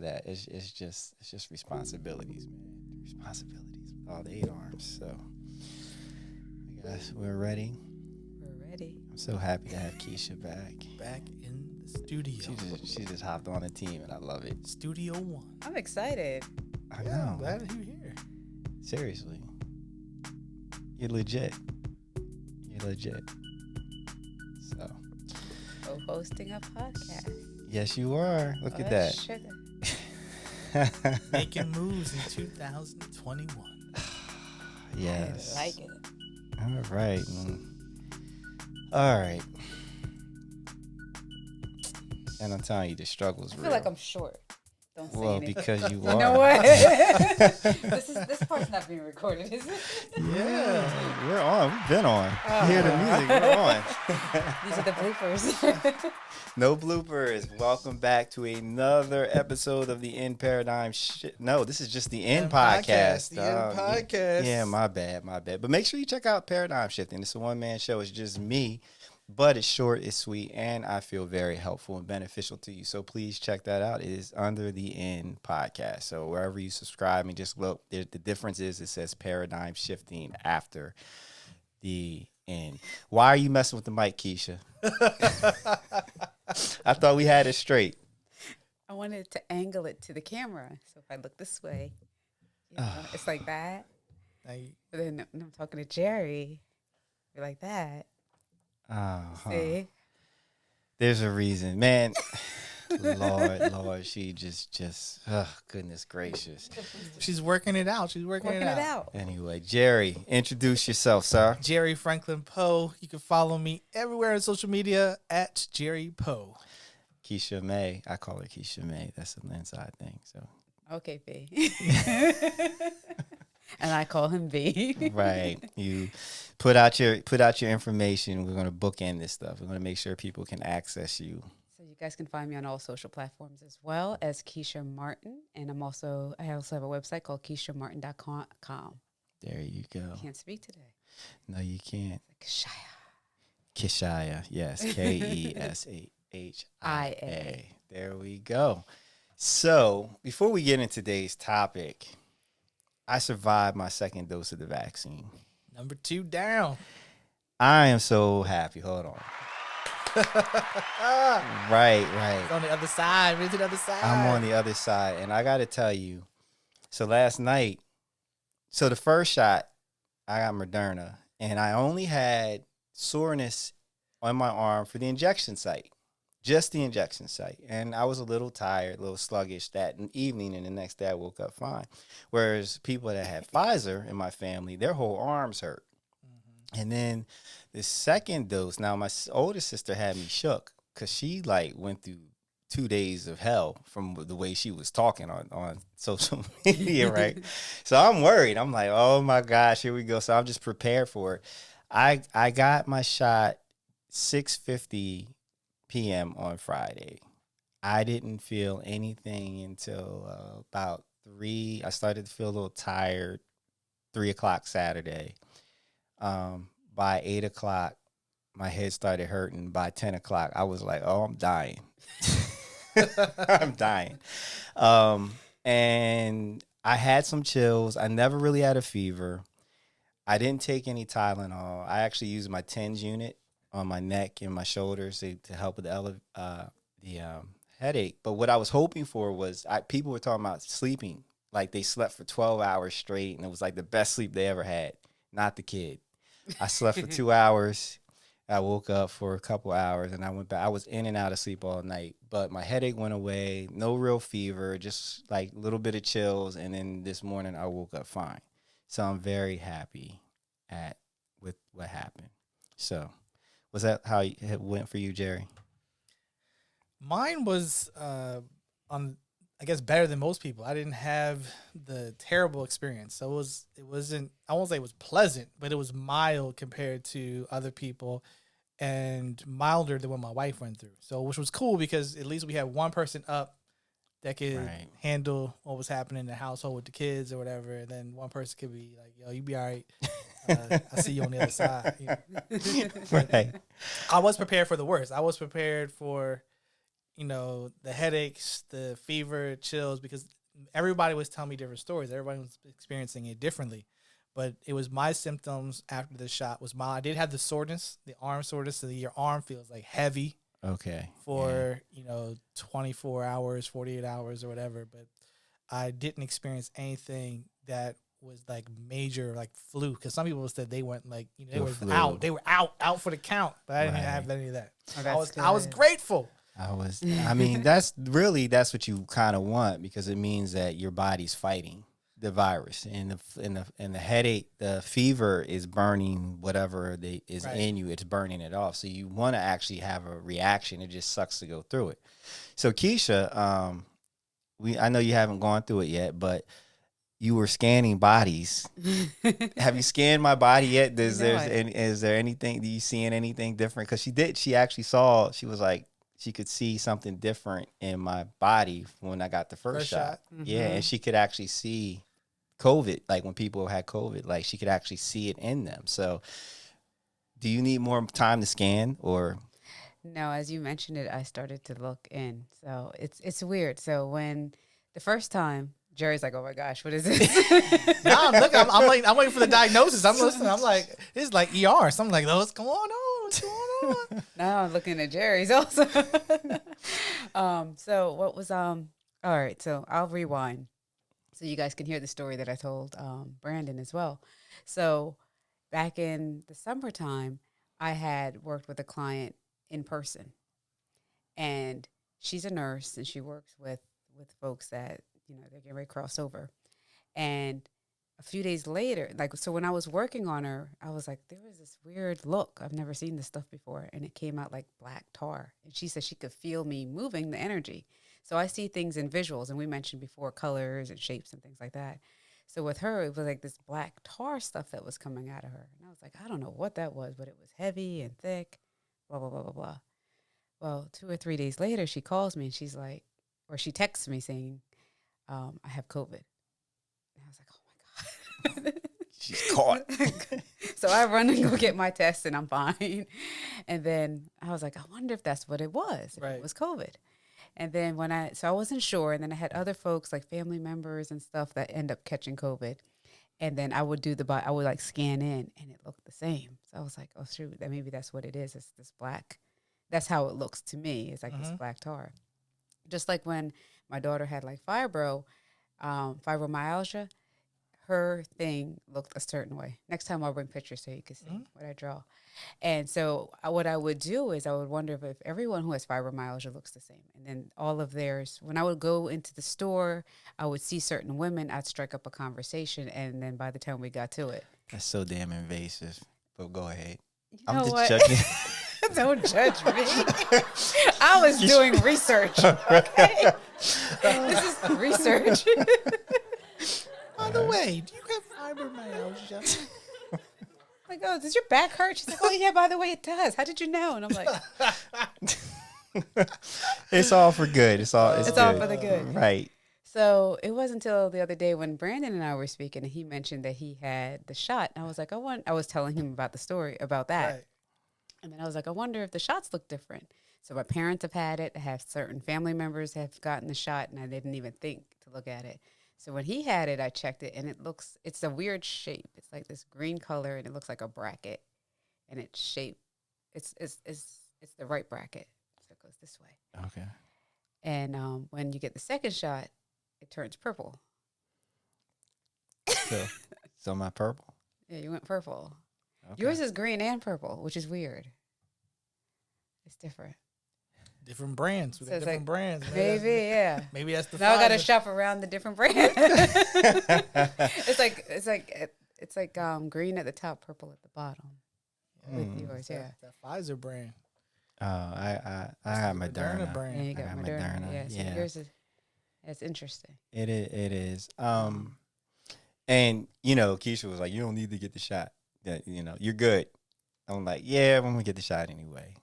that. It's just responsibilities, man. Responsibilities with all the 8 arms. So we're ready. We're ready. I'm so happy to have Keisha back. Back in the studio. She just hopped on the team and I love it. Studio One. I'm excited. I Yeah, know. I'm glad you're here. Seriously. You're legit. You're legit. So Co-hosting a podcast. yes you are. Look at Oh, that. sugar. Making moves in 2021. Yes. I like it. All right. All right. And I'm telling you, the struggle is I real. feel like I'm short. Don't say well, anything. because you You are. know what? this part's not being recorded, is it? Yeah, we're on. We've been on. You hear the Uh-huh. music. We're on. These are the bloopers. No bloopers. Welcome back to another episode of the In Paradigm. No, this is just the In Podcast. The In Podcast. Yeah, my bad. But make sure you check out Paradigm Shifting. It's a one-man show. It's just me, but it's short, it's sweet, and I feel very helpful and beneficial to you. So please check that out. It is under the In Podcast. So wherever you subscribe and just look, the difference is it says Paradigm Shifting after the In. Why are you messing with the mic, Keisha? I thought we had it straight. I wanted to angle it to the camera. So if I look this way, it's like that. Now But then when I'm talking to Jerry, you're like that. Uh-huh. See? There's a reason, man. Lord, she just, goodness gracious. she's working it out. She's working, Working it out. Anyway, Jerry, introduce yourself, sir. Jerry Franklin Poe. You can follow me everywhere on social media at Jerry Poe. Keisha May. I call her Keisha May. That's an inside thing. So Okay, B. And I call him B. right, you put out your information. We're gonna bookend this stuff. We're gonna make sure people can access you. So you guys can find me on all social platforms as well as Keisha Martin. And I also have a website called KeishaMartin.com. There you go. Can't speak today. No, you can't. Keshaya. Keshaya, yes, Keshia. There we go. So before we get into today's topic, I survived my second dose of the vaccine. Number 2 down. I am so happy. Hold on. Right. It's on the other side. We're to the other side. I'm on the other side. And I got to tell you, so last night, so the first shot, I got Moderna, and I only had soreness on my arm for the injection site, just the injection site. And I was a little tired, a little sluggish that evening, and the next day I woke up fine. Whereas people that had Pfizer in my family, their whole arms hurt. And then the second dose, now my older sister had me shook because she like went through 2 days of hell from the way she was talking on social media, right? So I'm worried. I'm like, oh my gosh, here we go. So I'm just prepared for it. I got my shot 6:50 p.m. on Friday. I didn't feel anything until about 3. I started to feel a little tired, 3 o'clock Saturday. By 8 o'clock, my head started hurting. By 10 o'clock, I was like, oh, I'm dying. I'm dying. And I had some chills. I never really had a fever. I didn't take any Tylenol. I actually used my TENS unit on my neck and my shoulders to help with the headache. But what I was hoping for was people were talking about sleeping. Like they slept for 12 hours straight, and it was like the best sleep they ever had. Not the kid. I slept for 2 hours. I woke up for a couple hours, and I went back. I was in and out of sleep all night, but my headache went away. No real fever, just like a little bit of chills. And then this morning, I woke up fine. So I'm very happy with what happened. So was that how it went for you, Jerry? Mine was I guess better than most people. I didn't have the terrible experience. So it wasn't, I won't say it was pleasant, but it was mild compared to other people and milder than what my wife went through. So which was cool because at least we had one person up that could Right. handle what was happening in the household with the kids or whatever. And then one person could be like, yo, you be all right. I see you on the other side. You know? Right. I was prepared for the worst. I was prepared for the headaches, the fever, chills, because everybody was telling me different stories. Everybody was experiencing it differently. But it was my symptoms after the shot was mild. I did have the soreness, the arm soreness, so your arm feels like heavy Okay. for, 24 hours, 48 hours or whatever. But I didn't experience anything that was like major, like flu. Because some people said they went like, they The were flu. out. They were out for the count. But I didn't Right. have any of that. Oh, I that's was good. grateful. I mean, that's what you kind of want, because it means that your body's fighting the virus, and the headache, the fever is burning whatever is Right. in you. It's burning it off. So you want to actually have a reaction. It just sucks to go through it. So Keisha, I know you haven't gone through it yet, but you were scanning bodies. Have you scanned my body yet? Is You know there anything? Do you seeing anything different? Because she actually saw. She was like, she could see something different in my body when I got the first shot. Yeah, and she could actually see COVID, like when people had COVID, like she could actually see it in them. So, do you need more time to scan, or? No, as you mentioned it, I started to look in. So it's weird. So when the first time, Jerry's like, "Oh my gosh, what is this?" Now I'm looking. I'm waiting for the diagnosis. I'm listening. I'm like, this is like ER. So I'm like, oh, what's going on? What's going on? Now I'm looking at Jerry's also. So what was all right, so I'll rewind so you guys can hear the story that I told Brandon as well. So back in the summertime, I had worked with a client in person, and she's a nurse and she works with folks that they're getting ready to cross over. And a few days later, like, so when I was working on her, I was like, there was this weird look. I've never seen this stuff before. And it came out like black tar. And she said she could feel me moving the energy. So I see things in visuals. And we mentioned before colors and shapes and things like that. So with her, it was like this black tar stuff that was coming out of her. And I was like, I don't know what that was, but it was heavy and thick, blah, blah, blah, blah, blah. Well, 2 or 3 days later, she calls me and she's like, or she texts me saying, I have COVID. And I was like, oh my God. She's caught. So I run and go get my test and I'm fine. And then I was like, I wonder if that's what it was. If Right. It was COVID. And then so I wasn't sure. And then I had other folks like family members and stuff that end up catching COVID. And then I would I would like scan in and it looked the same. So I was like, oh shoot, maybe that's what it is. It's this black. That's how it looks to me. It's like this black tar. Just like when my daughter had like fibromyalgia, her thing looked a certain way. Next time I'll bring pictures so you can see what I draw. And so what I would do is I would wonder if everyone who has fibromyalgia looks the same. And then all of theirs, when I would go into the store, I would see certain women, I'd strike up a conversation. And then by the time we got to it. That's so damn invasive. But go ahead. You I'm know just what? judging. Don't judge me. I was doing research. Okay. This is research. By the way, do you have fibromyalgia? Like, oh, does your back hurt? She's like, oh, yeah, by the way, it does. How did you know? And I'm like, It's all for good. It's all all good. for the good. Right. So it wasn't until the other day when Brandon and I were speaking and he mentioned that he had the shot. And I was like, I was telling him about the story about that. Right. And then I was like, I wonder if the shots look different. So my parents have had it. I have certain family members have gotten the shot, and I didn't even think to look at it. So when he had it, I checked it, and it's a weird shape. It's like this green color, and it looks like a bracket, and it's shaped. It's the right bracket, so it goes this way. Okay. And when you get the second shot, it turns purple. So my purple. Yeah, you went purple. Okay. Yours is green and purple, which is weird. It's different. Different brands. We So got it's different like, brands. Maybe, yeah. Maybe that's the. Now I gotta Pfizer. shop around the different brands. it's like green at the top, purple at the bottom. With yours, yeah. That Pfizer brand. I got Moderna. Yeah, brand. you got I got Moderna. Moderna, Yeah, so yeah. yours is. It's interesting. It is. And Keisha was like, "You don't need to get the shot. That you're good." I'm like, "Yeah, I'm gonna get the shot anyway."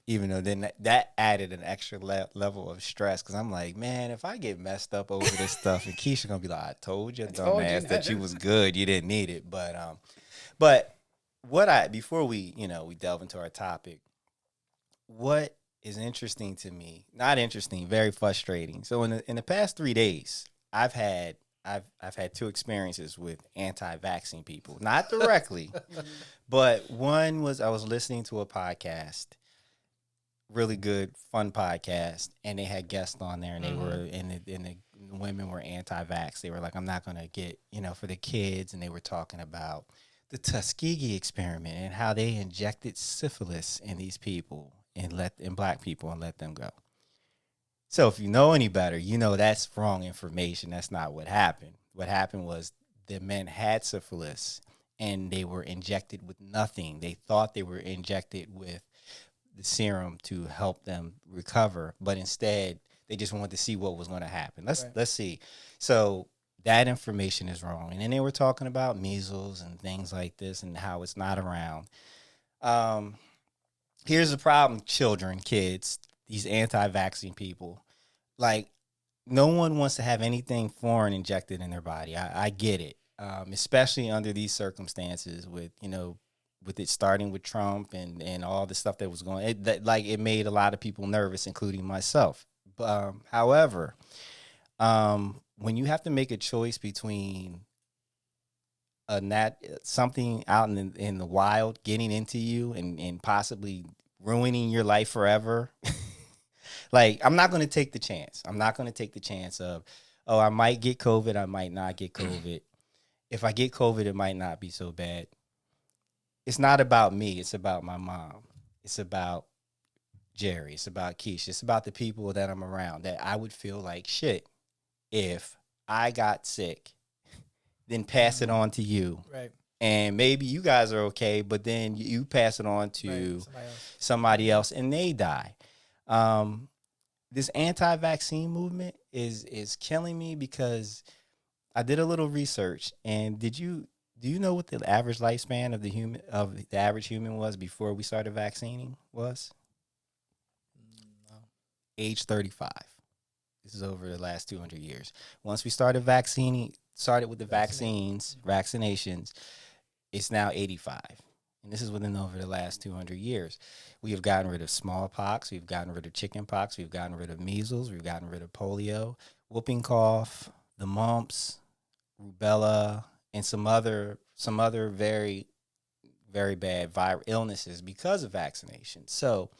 Even though then that added an extra level of stress, because I'm like, man, if I get messed up over this stuff, and Keisha gonna be like, "I told you, told you dumbass, that you not." was good. You didn't need it." But before we we delve into our topic, what is interesting to me. Not interesting, very frustrating. So in the past 3 days, I've had two experiences with anti-vaccine people. Not directly, but one was I was listening to a podcast, really good, fun podcast, and they had guests on there, and they were and the women were anti-vax. They were like, I'm not gonna get, for the kids, and they were talking about the Tuskegee experiment and how they injected syphilis in these people in black people and let them go. So if you know any better, you know that's wrong information. That's not what happened. What happened was the men had syphilis and they were injected with nothing. They thought they were injected with the serum to help them recover, but instead they just wanted to see what was going to happen. Let's see. So that information is wrong. And then they were talking about measles and things like this and how it's not around. Here's the problem, children, kids, these anti-vaccine people. Like, no one wants to have anything foreign injected in their body. I get it, especially under these circumstances with it starting with Trump and all the stuff that was going. It made a lot of people nervous, including myself. However, when you have to make a choice between something out in the wild getting into you and possibly ruining your life forever. Like, I'm not going to take the chance. I'm not going to take the chance of, oh, I might get COVID. I might not get COVID. If I get COVID, it might not be so bad. It's not about me. It's about my mom. It's about Jerry. It's about Keisha. It's about the people that I'm around, that I would feel like shit if I got sick, then pass it on to you. Right. And maybe you guys are okay, but then you pass it on to somebody else and they die. This anti-vaccine movement is killing me because I did a little research. And do you know what the average lifespan of the average human was before we started vaccinating was? No. Age 35. This is over the last 200 years. Once we started with the vaccinations, it's now 85. And this is over the last 200 years. We have gotten rid of smallpox. We've gotten rid of chickenpox. We've gotten rid of measles. We've gotten rid of polio, whooping cough, the mumps, rubella, and some other very, very bad viral illnesses because of vaccination. So,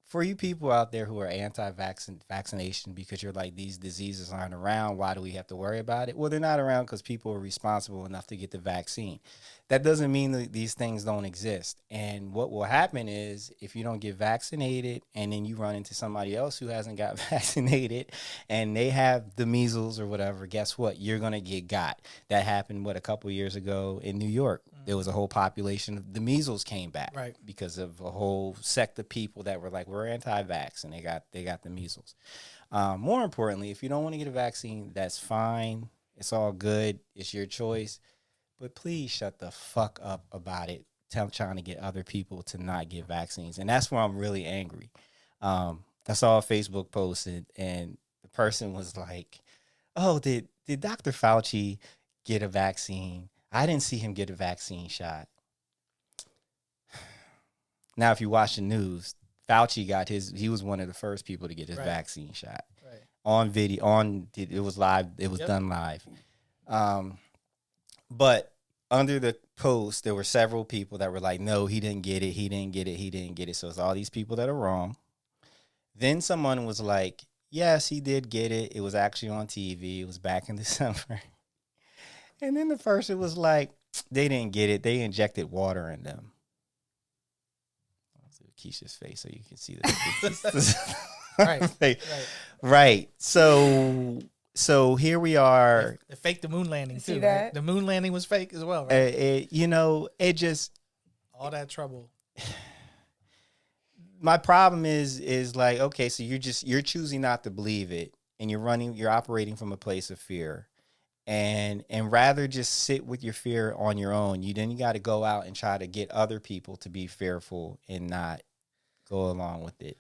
for you people out there who are anti-vaccination because you're like, these diseases aren't around, why do we have to worry about it? Well, they're not around because people are responsible enough to get the vaccine. That doesn't mean that these things don't exist. And what will happen is if you don't get vaccinated and then you run into somebody else who hasn't got vaccinated and they have the measles or whatever, guess what? You're going to get got. That happened, a couple of years ago in New York. There was a whole population of the measles came back because of a whole sect of people that were like, we're anti-vax, and they got the measles. More importantly, if you don't want to get a vaccine, that's fine. It's all good. It's your choice. But please shut the fuck up about it, trying to get other people to not get vaccines. And that's where I'm really angry. I saw a Facebook post and the person was like, oh, did Dr. Fauci get a vaccine? I didn't see him get a vaccine shot. Now, if you watch the news, Fauci he was one of the first people to get his vaccine shot. Right. On video, it was live. It was done live. But under the post, there were several people that were like, no, he didn't get it. He didn't get it. He didn't get it. So it's all these people that are wrong. Then someone was like, yes, he did get it. It was actually on TV. It was back in December. And then the person was like, they didn't get it. They injected water in them. I'll see Keisha's face so you can see that. Right. So here we are. They faked the moon landing too. That? Right? The moon landing was fake as well, right? It just all that trouble. My problem is like, okay, so you're choosing not to believe it, and you're operating from a place of fear. And rather just sit with your fear on your own, you got to go out and try to get other people to be fearful and not go along with it.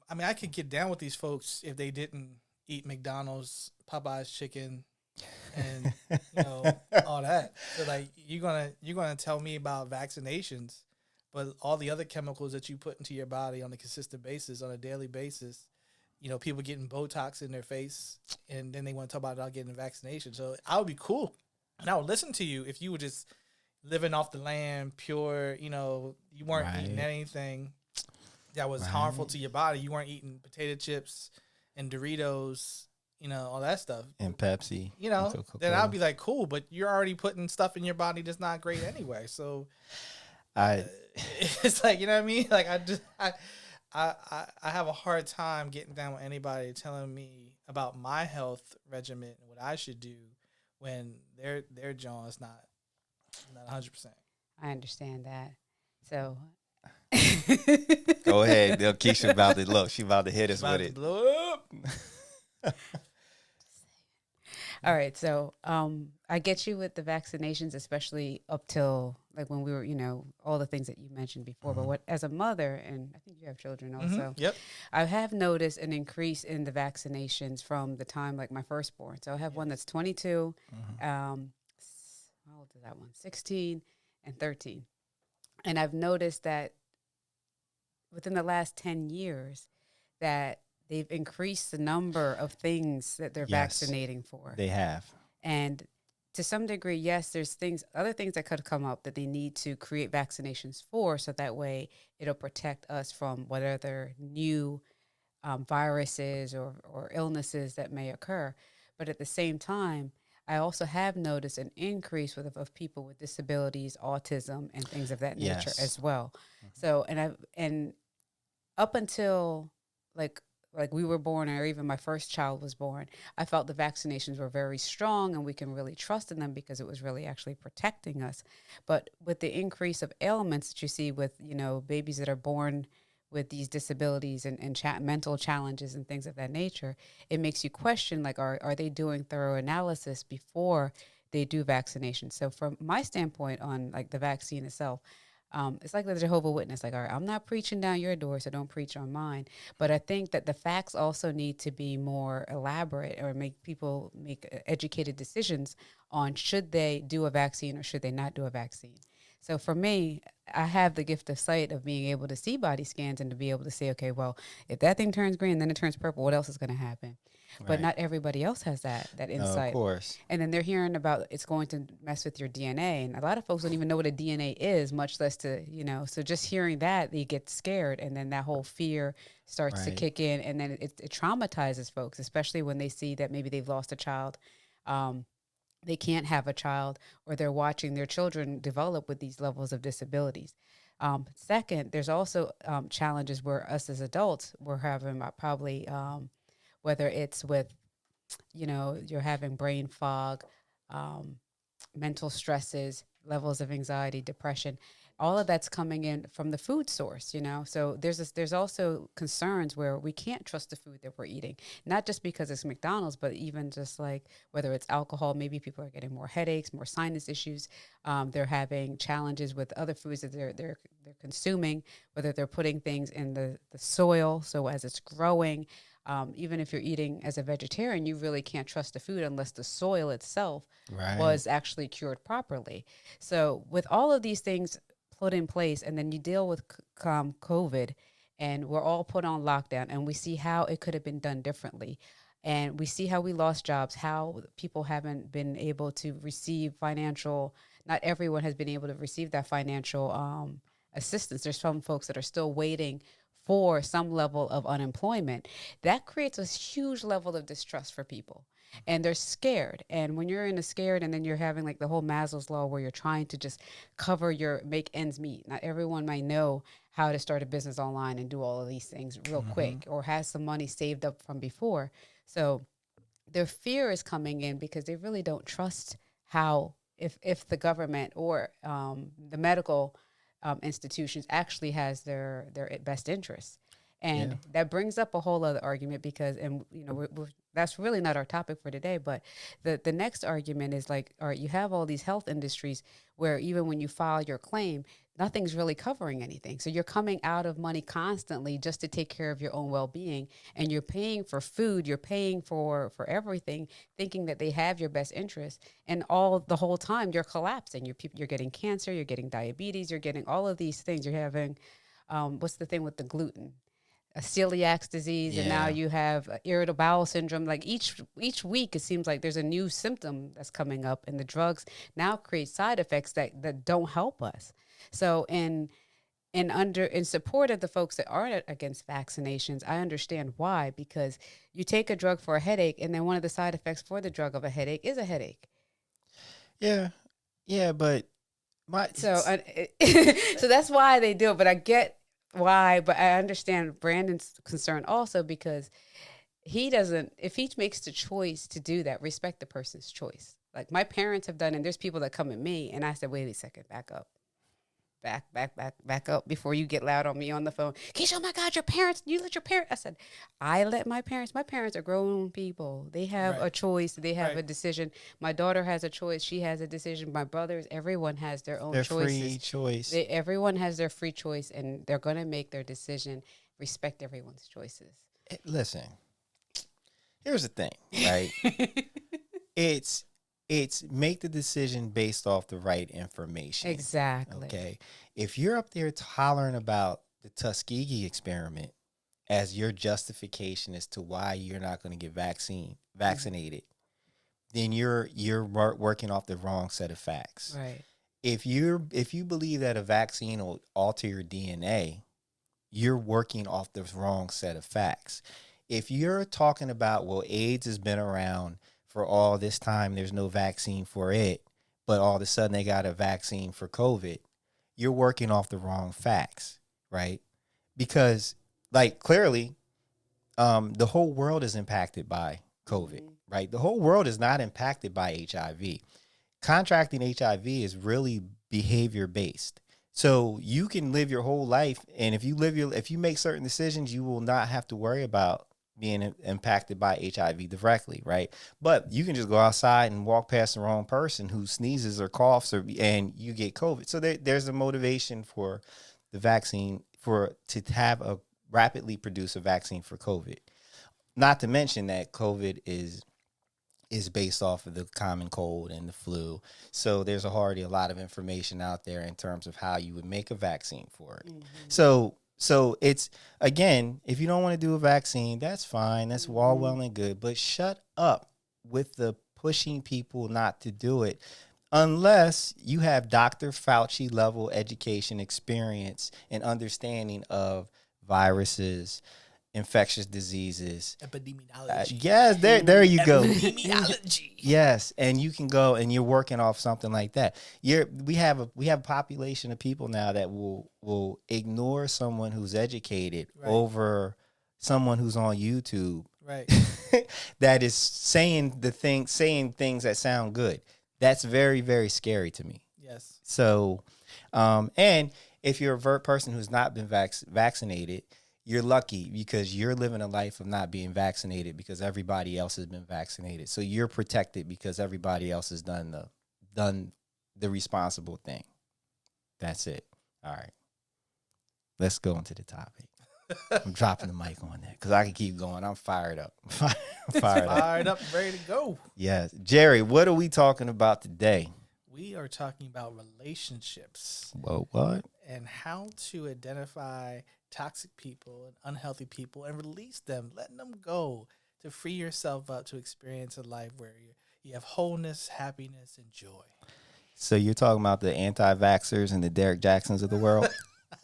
I mean, I could get down with these folks if they didn't eat McDonald's, Popeye's chicken, and all that. So like, you're gonna tell me about vaccinations, but all the other chemicals that you put into your body on a consistent basis, on a daily basis, you know, people getting Botox in their face, and then they want to talk about getting a vaccination. So I would be cool, and I would listen to you if you were just living off the land, pure, you know, you weren't eating anything that was harmful to your body. You weren't eating potato chips and Doritos, you know, all that stuff. And Pepsi. You know, then I'd be like, cool, but you're already putting stuff in your body that's not great anyway. So it's like, you know what I mean? Like I have a hard time getting down with anybody telling me about my health regimen and what I should do when their jaw is not 100%. I understand that. So go ahead. Keisha about to look. She about to hit us with it. Blow up. All right. So I get you with the vaccinations, especially up till like when we were, you know, all the things that you mentioned before. But what, as a mother, and I think you have children also, Yep. I have noticed an increase in the vaccinations from the time like my firstborn. So I have one that's 22. How old is that one? 16 and 13. And I've noticed that within the last 10 years that they've increased the number of things that they're vaccinating for. They have. And to some degree, yes, there's other things that could come up that they need to create vaccinations for, so that way it'll protect us from whatever new viruses or illnesses that may occur. But at the same time, I also have noticed an increase of people with disabilities, autism, and things of that nature as well. So, and up until like we were born, or even my first child was born, I felt the vaccinations were very strong and we can really trust in them because it was really actually protecting us. But with the increase of ailments that you see with, you know, babies that are born with these disabilities and mental challenges and things of that nature, it makes you question, like, are they doing thorough analysis before they do vaccination? So from my standpoint on like the vaccine itself, it's like the Jehovah's Witness, like, all right, I'm not preaching down your door, so don't preach on mine. But I think that the facts also need to be more elaborate, or make people make educated decisions on should they do a vaccine or should they not do a vaccine. So for me, I have the gift of sight of being able to see body scans and to be able to say, okay, well, if that thing turns green, then it turns purple, what else is going to happen? Right. But not everybody else has that insight. No, of course. And then they're hearing about it's going to mess with your DNA. And a lot of folks don't even know what a DNA is, much less to, you know, so just hearing that, they get scared. And then that whole fear starts to kick in. And then it traumatizes folks, especially when they see that maybe they've lost a child. They can't have a child, or they're watching their children develop with these levels of disabilities. Second, there's also challenges where us as adults, we're having probably, whether it's with, you know, you're having brain fog, mental stresses, levels of anxiety, depression, all of that's coming in from the food source, you know. So there's also concerns where we can't trust the food that we're eating, not just because it's McDonald's, but even just like whether it's alcohol, maybe people are getting more headaches, more sinus issues. They're having challenges with other foods that they're consuming, whether they're putting things in the soil, so as it's growing. Even if you're eating as a vegetarian, you really can't trust the food unless the soil itself was actually cured properly. So with all of these things put in place, and then you deal with COVID, and we're all put on lockdown, and we see how it could have been done differently. And we see how we lost jobs, how people haven't been able to receive not everyone has been able to receive that financial assistance. There's some folks that are still waiting for some level of unemployment. That creates a huge level of distrust for people. And they're scared. And when you're in a scared, and then you're having like the whole Maslow's law where you're trying to just make ends meet. Not everyone might know how to start a business online and do all of these things real quick, or has some money saved up from before. So their fear is coming in because they really don't trust how, if the government or the medical institutions actually has their best interests. And Yeah. that brings up a whole other argument because, and you know, that's really not our topic for today. But the next argument is like, all right, you have all these health industries where even when you file your claim, nothing's really covering anything. So you're coming out of money constantly just to take care of your own well-being, and you're paying for food, you're paying for everything, thinking that they have your best interest, and all the whole time you're collapsing. You're getting cancer, you're getting diabetes, you're getting all of these things. You're having what's the thing with the gluten? A celiac disease, and now Yeah. you have irritable bowel syndrome. Like each week, it seems like there's a new symptom that's coming up, and the drugs now create side effects that don't help us. So in support of the folks that aren't against vaccinations, I understand why, because you take a drug for a headache, and then one of the side effects for the drug of a headache is a headache. Yeah. Yeah, but my So so that's why they do it. But I get why, but I understand Brandon's concern also, because he doesn't, if he makes the choice to do that, respect the person's choice. Like my parents have done, and there's people that come at me, and I said, wait a second, back up. Back up before you get loud on me on the phone. Keisha, oh my God, your parents, you let your parents. I said, I let my parents are grown people. They have Right. a choice. They have Right. a decision. My daughter has a choice. She has a decision. My brothers, everyone has their own their choices. free choice. Everyone has their free choice, and they're going to make their decision. Respect everyone's choices. Listen, here's the thing, right? it's make the decision based off the right information. Exactly. Okay. If you're up there hollering about the Tuskegee experiment as your justification as to why you're not going to get vaccinated, then you're working off the wrong set of facts. Right. If you believe that a vaccine will alter your DNA, you're working off the wrong set of facts. If you're talking about, well, AIDS has been around for all this time, there's no vaccine for it, but all of a sudden they got a vaccine for COVID, you're working off the wrong facts, right? Because, like, clearly, the whole world is impacted by COVID, right? The whole world is not impacted by HIV. Contracting HIV is really behavior based. So you can live your whole life, and if you make certain decisions, you will not have to worry about being impacted by HIV directly, right? But you can just go outside and walk past the wrong person who sneezes or coughs, and you get COVID. So there's a motivation for the vaccine to have a rapidly produce a vaccine for COVID. Not to mention that COVID is based off of the common cold and the flu. So there's already a lot of information out there in terms of how you would make a vaccine for it. So it's, again, if you don't want to do a vaccine, that's fine. That's all well and good. But shut up with the pushing people not to do it unless you have Dr. Fauci level education, experience, and understanding of viruses, infectious diseases. Epidemiology. Yes, there you go. Epidemiology. Yes, and you can go and you're working off something like that. We have a population of people now that will ignore someone who's educated over someone who's on YouTube, Right. that is saying things that sound good. That's very, very scary to me. Yes. So, and if you're a person who's not been vaccinated, you're lucky because you're living a life of not being vaccinated because everybody else has been vaccinated. So you're protected because everybody else has done the responsible thing. That's it. All right. Let's go into the topic. I'm dropping the mic on that because I can keep going. I'm fired up. Fired up, ready to go. Yes. Jerry, what are we talking about today? We are talking about relationships. Well, what? And how to identify toxic people and unhealthy people and release them, letting them go to free yourself up to experience a life where you have wholeness, happiness, and joy. So you're talking about the anti-vaxxers and the Derek Jacksons of the world?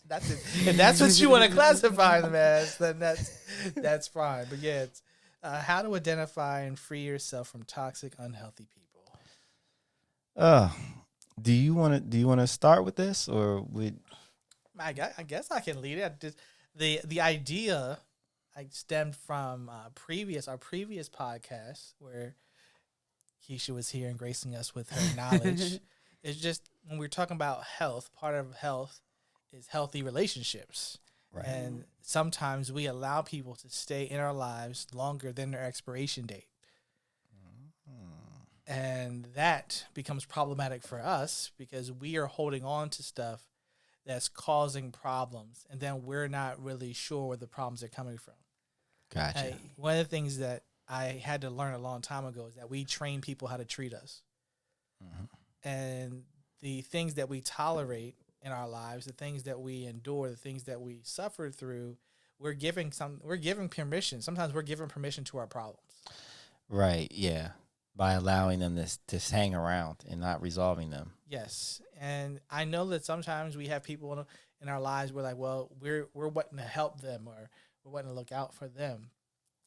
That's it. And that's what you want to classify them as, then that's fine. But yeah, it's how to identify and free yourself from toxic, unhealthy people. Do you want to start with this, or would? I guess I can lead it. The idea stemmed from our previous podcast where Keisha was here and gracing us with her knowledge. It's just when we're talking about health, part of health is healthy relationships. Right. And sometimes we allow people to stay in our lives longer than their expiration date. And that becomes problematic for us because we are holding on to stuff that's causing problems. And then we're not really sure where the problems are coming from. Gotcha. One of the things that I had to learn a long time ago is that we train people how to treat us. And the things that we tolerate in our lives, the things that we endure, the things that we suffer through, we're giving permission. Sometimes we're giving permission to our problems. Right. Yeah. By allowing them to hang around and not resolving them. Yes. And I know that sometimes we have people in our lives we're like, well, we're wanting to help them or we're wanting to look out for them.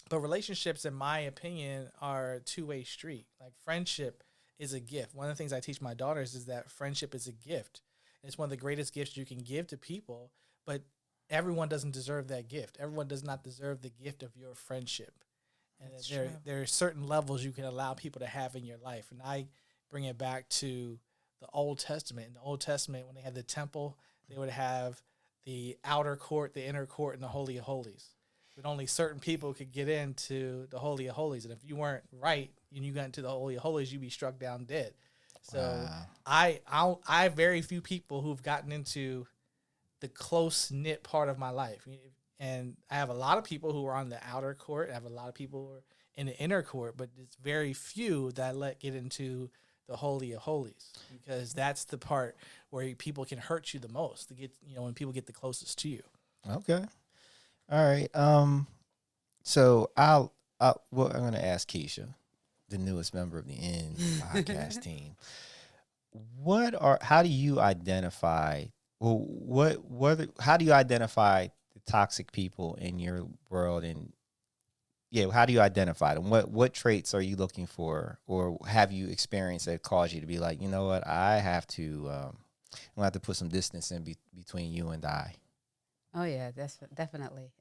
But relationships, in my opinion, are a two-way street. Like friendship is a gift. One of the things I teach my daughters is that friendship is a gift. It's one of the greatest gifts you can give to people, but everyone doesn't deserve that gift. Everyone does not deserve the gift of your friendship. And there are certain levels you can allow people to have in your life. And I bring it back to the Old Testament. In the Old Testament, when they had the temple, they would have the outer court, the inner court, and the Holy of Holies. But only certain people could get into the Holy of Holies. And if you weren't right and you got into the Holy of Holies, you'd be struck down dead. So I very few people who've gotten into the close-knit part of my life. And I have a lot of people who are on the outer court. I have a lot of people who are in the inner court, but it's very few that let get into the Holy of Holies because that's the part where people can hurt you the most. To get, when people get the closest to you. Okay. All right. So I'm going to ask Keisha, the newest member of the N podcast team. How do you identify? Well, how do you identify the toxic people in your world? And how do you identify them? What traits are you looking for, or have you experienced that cause you to be like, you know what, I have to, I'm gonna have to put some distance in between you and I. Oh yeah, that's definitely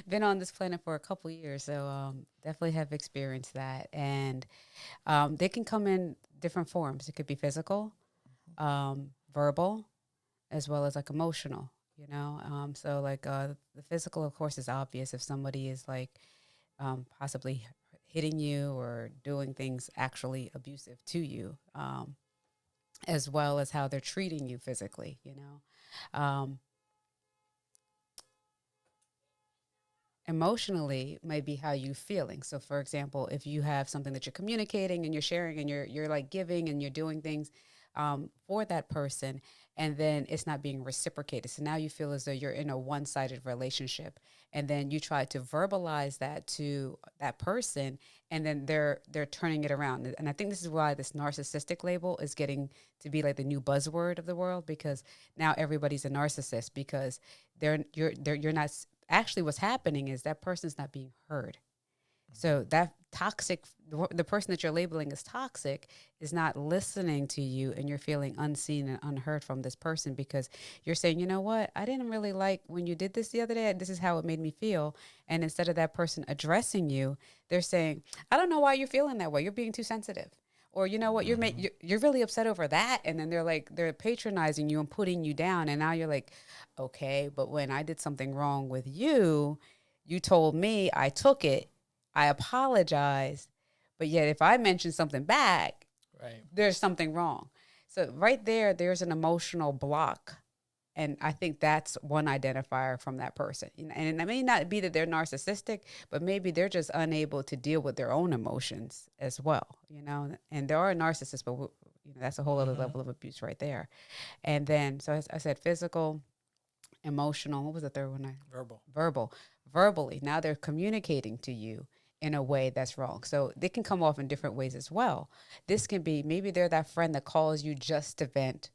been on this planet for a couple years, so definitely have experienced that, and they can come in different forms. It could be physical, verbal, as well as like emotional. So like the physical, of course, is obvious if somebody is like possibly hitting you or doing things actually abusive to you, as well as how they're treating you physically. Emotionally might be how you feeling. So for example, if you have something that you're communicating and you're sharing and you're like giving and you're doing things for that person, and then it's not being reciprocated. So now you feel as though you're in a one-sided relationship, and then you try to verbalize that to that person, and then they're turning it around. And I think this is why this narcissistic label is getting to be like the new buzzword of the world, because now everybody's a narcissist because you're not. Actually, what's happening is that person's not being heard. So that toxic, the person that you're labeling as toxic is not listening to you, and you're feeling unseen and unheard from this person because you're saying, you know what, I didn't really like when you did this the other day. This is how it made me feel. And instead of that person addressing you, they're saying, I don't know why you're feeling that way. You're being too sensitive. Or you know what, you're really upset over that. And then they're patronizing you and putting you down. And now you're like, okay, but when I did something wrong with you, you told me, I took it, I apologized, but yet if I mention something back, right, there's something wrong. So right there's an emotional block. And I think that's one identifier from that person. And it may not be that they're narcissistic, but maybe they're just unable to deal with their own emotions as well, And there are narcissists, but that's a whole other level of abuse right there. And then, so as I said, physical, emotional. What was the third one? Verbal. Verbally. Now they're communicating to you in a way that's wrong. So they can come off in different ways as well. This can be, maybe they're that friend that calls you just to vent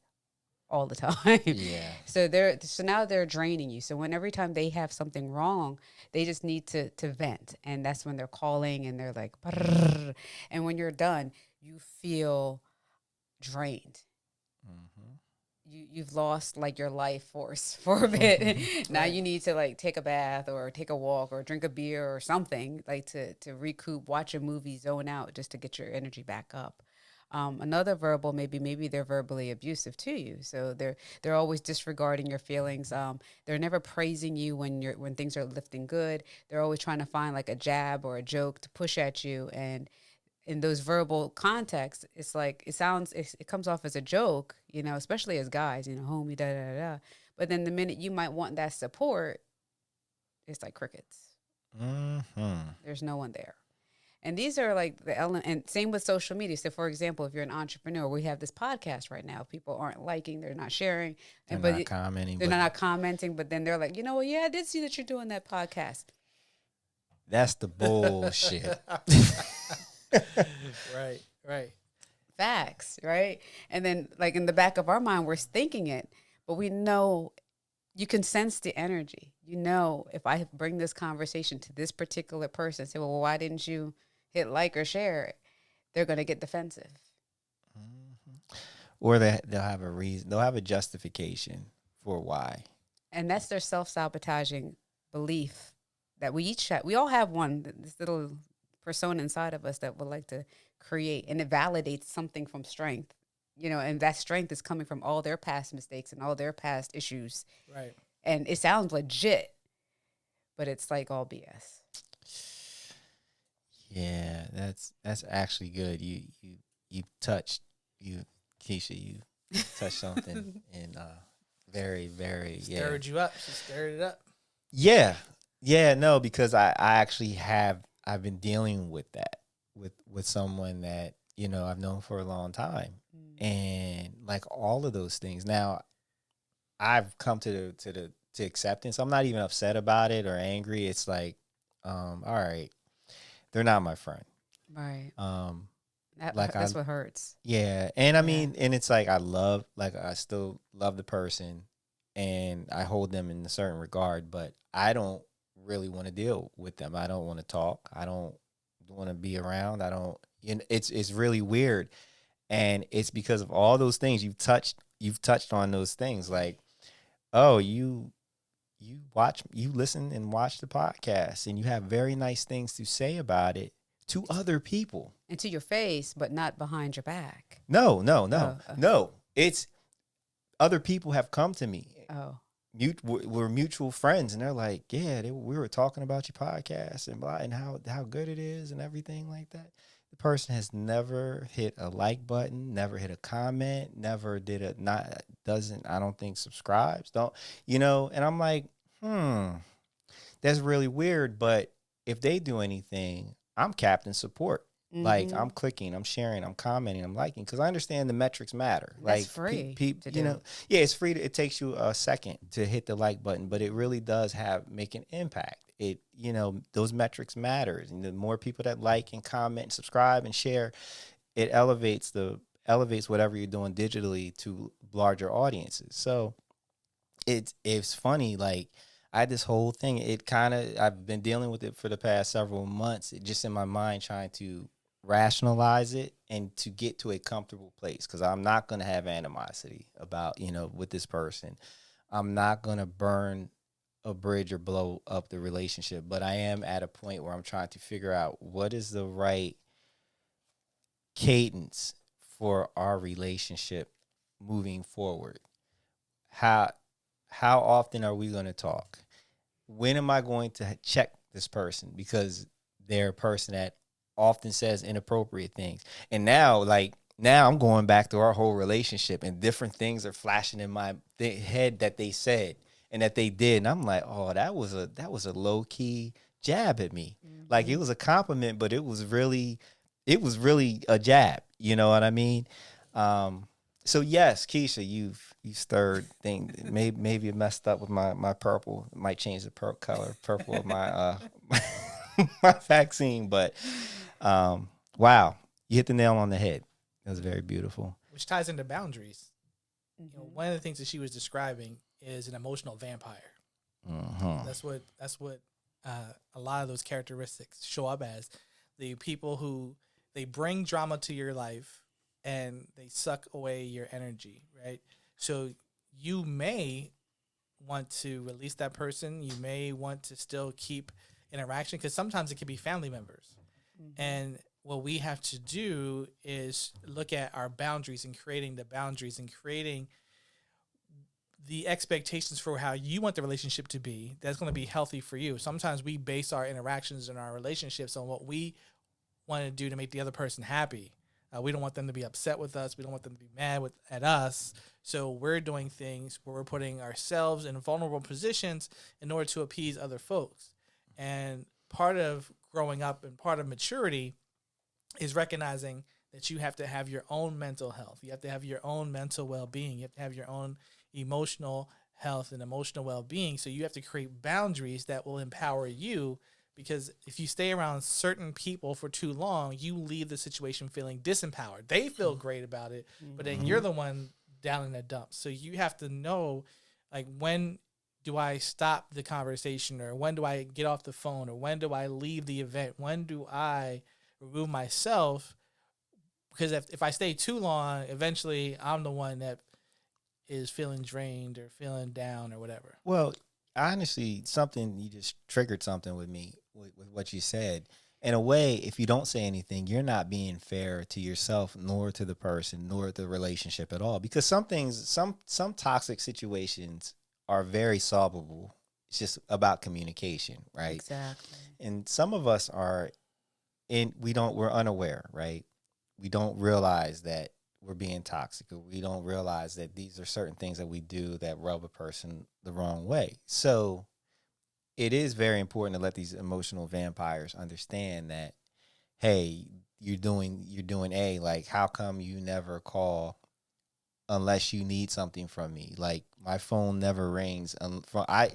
all the time. Yeah. So now they're draining you. So every time they have something wrong, they just need to vent. And that's when they're calling and they're like, brrr. And when you're done, you feel drained. You've lost like your life force for a bit. Now you need to like take a bath or take a walk or drink a beer or something like to recoup, watch a movie, zone out just to get your energy back up. Another verbal, maybe they're verbally abusive to you. So they're always disregarding your feelings. They're never praising you when things are lifting good. They're always trying to find like a jab or a joke to push at you. And in those verbal contexts, it's like it comes off as a joke, especially as guys, homie, da da da. But then the minute you might want that support, it's like crickets. Mm-hmm. There's no one there. And these are like the element, and same with social media. So, for example, if you're an entrepreneur, we have this podcast right now. People aren't liking, they're not sharing, They're not commenting. They're not commenting, but then they're like, yeah, I did see that you're doing that podcast. That's the bullshit. Right. Facts, right? And then, like in the back of our mind, we're thinking it, but we know you can sense the energy. If I bring this conversation to this particular person, say, well, why didn't you hit like or share it? They're going to get defensive. Mm-hmm. Or they'll have a reason. They'll have a justification for why. And that's their self-sabotaging belief that we all have one, this little persona inside of us that would like to create, and it validates something from strength, and that strength is coming from all their past mistakes and all their past issues. Right. And it sounds legit, but it's like all BS. Yeah, that's actually good. You touched Keisha, you touched something and very, very Stirred you up. She stirred it up. Yeah. No, because I actually I've been dealing with that with someone that I've known for a long time, and like all of those things. Now, I've come to acceptance. I'm not even upset about it or angry. It's like, all right, they're not my friend. Right. That's what hurts. Yeah, and I mean, and it's like I still love the person, and I hold them in a certain regard, but I don't really want to deal with them. I don't want to talk. I don't want to be around. I don't. It's really weird, and it's because of all those things you've touched on those things. Like, oh, you listen and watch the podcast, and you have very nice things to say about it to other people and to your face, but not behind your back. No. It's other people have come to me. Oh, we're mutual friends, and they're like, yeah, we were talking about your podcast and blah, and how good it is and everything like that. The person has never hit a like button, never hit a comment, never I don't think subscribes, and I'm like, that's really weird. But if they do anything, I'm Captain Support. Mm-hmm. Like, I'm clicking, I'm sharing, I'm commenting, I'm liking, because I understand the metrics matter. That's like free. Yeah, it's free. It takes you a second to hit the like button, but it really does make an impact. It those metrics matters, and the more people that like and comment and subscribe and share, it elevates whatever you're doing digitally to larger audiences. So it's funny, like, I had this whole thing. I've been dealing with it for the past several months, just in my mind, trying to rationalize it and to get to a comfortable place, because I'm not going to have animosity about, with this person. I'm not going to burn a bridge or blow up the relationship, but I am at a point where I'm trying to figure out what is the right cadence for our relationship moving forward. How often are we going to talk? When am I going to check this person? Because they're a person that often says inappropriate things. And now I'm going back to our whole relationship, and different things are flashing in my head that they said and that they did. And I'm like, oh, that was a low key jab at me. Mm-hmm. Like, it was a compliment, but it was really a jab. You know what I mean? So yes, Keisha, you stirred things. Maybe it messed up with my purple. It might change the color purple of my my vaccine, but wow, you hit the nail on the head. It was very beautiful. Which ties into boundaries. Mm-hmm. One of the things that she was describing is an emotional vampire. Mm-hmm. That's what a lot of those characteristics show up as. The people who they bring drama to your life, and they suck away your energy, right? So you may want to release that person. You may want to still keep interaction, because sometimes it can be family members. Mm-hmm. And what we have to do is look at our boundaries and creating the boundaries and creating the expectations for how you want the relationship to be that's going to be healthy for you. Sometimes we base our interactions and our relationships on what we want to do to make the other person happy. We don't want them to be upset with us. We don't want them to be mad at us. So we're doing things where we're putting ourselves in vulnerable positions in order to appease other folks. And part of growing up and part of maturity is recognizing that you have to have your own mental health. You have to have your own mental well-being. You have to have your own emotional health and emotional well-being. So you have to create boundaries that will empower you, because if you stay around certain people for too long, you leave the situation feeling disempowered. They feel great about it, but then you're the one down in the dumps. So you have to know, like, when do I stop the conversation, or when do I get off the phone, or when do I leave the event? When do I remove myself? Because if I stay too long, eventually I'm the one that is feeling drained or feeling down or whatever. Well, honestly, you just triggered something with me with what you said. In a way, if you don't say anything, you're not being fair to yourself, nor to the person, nor the relationship at all. Because some toxic situations are very solvable. It's just about communication, right? Exactly. And some of us we're unaware, right? We don't realize that we're being toxic, or we don't realize that these are certain things that we do that rub a person the wrong way. So it is very important to let these emotional vampires understand that, hey, you're doing A, like, how come you never call unless you need something from me? Like, my phone never rings.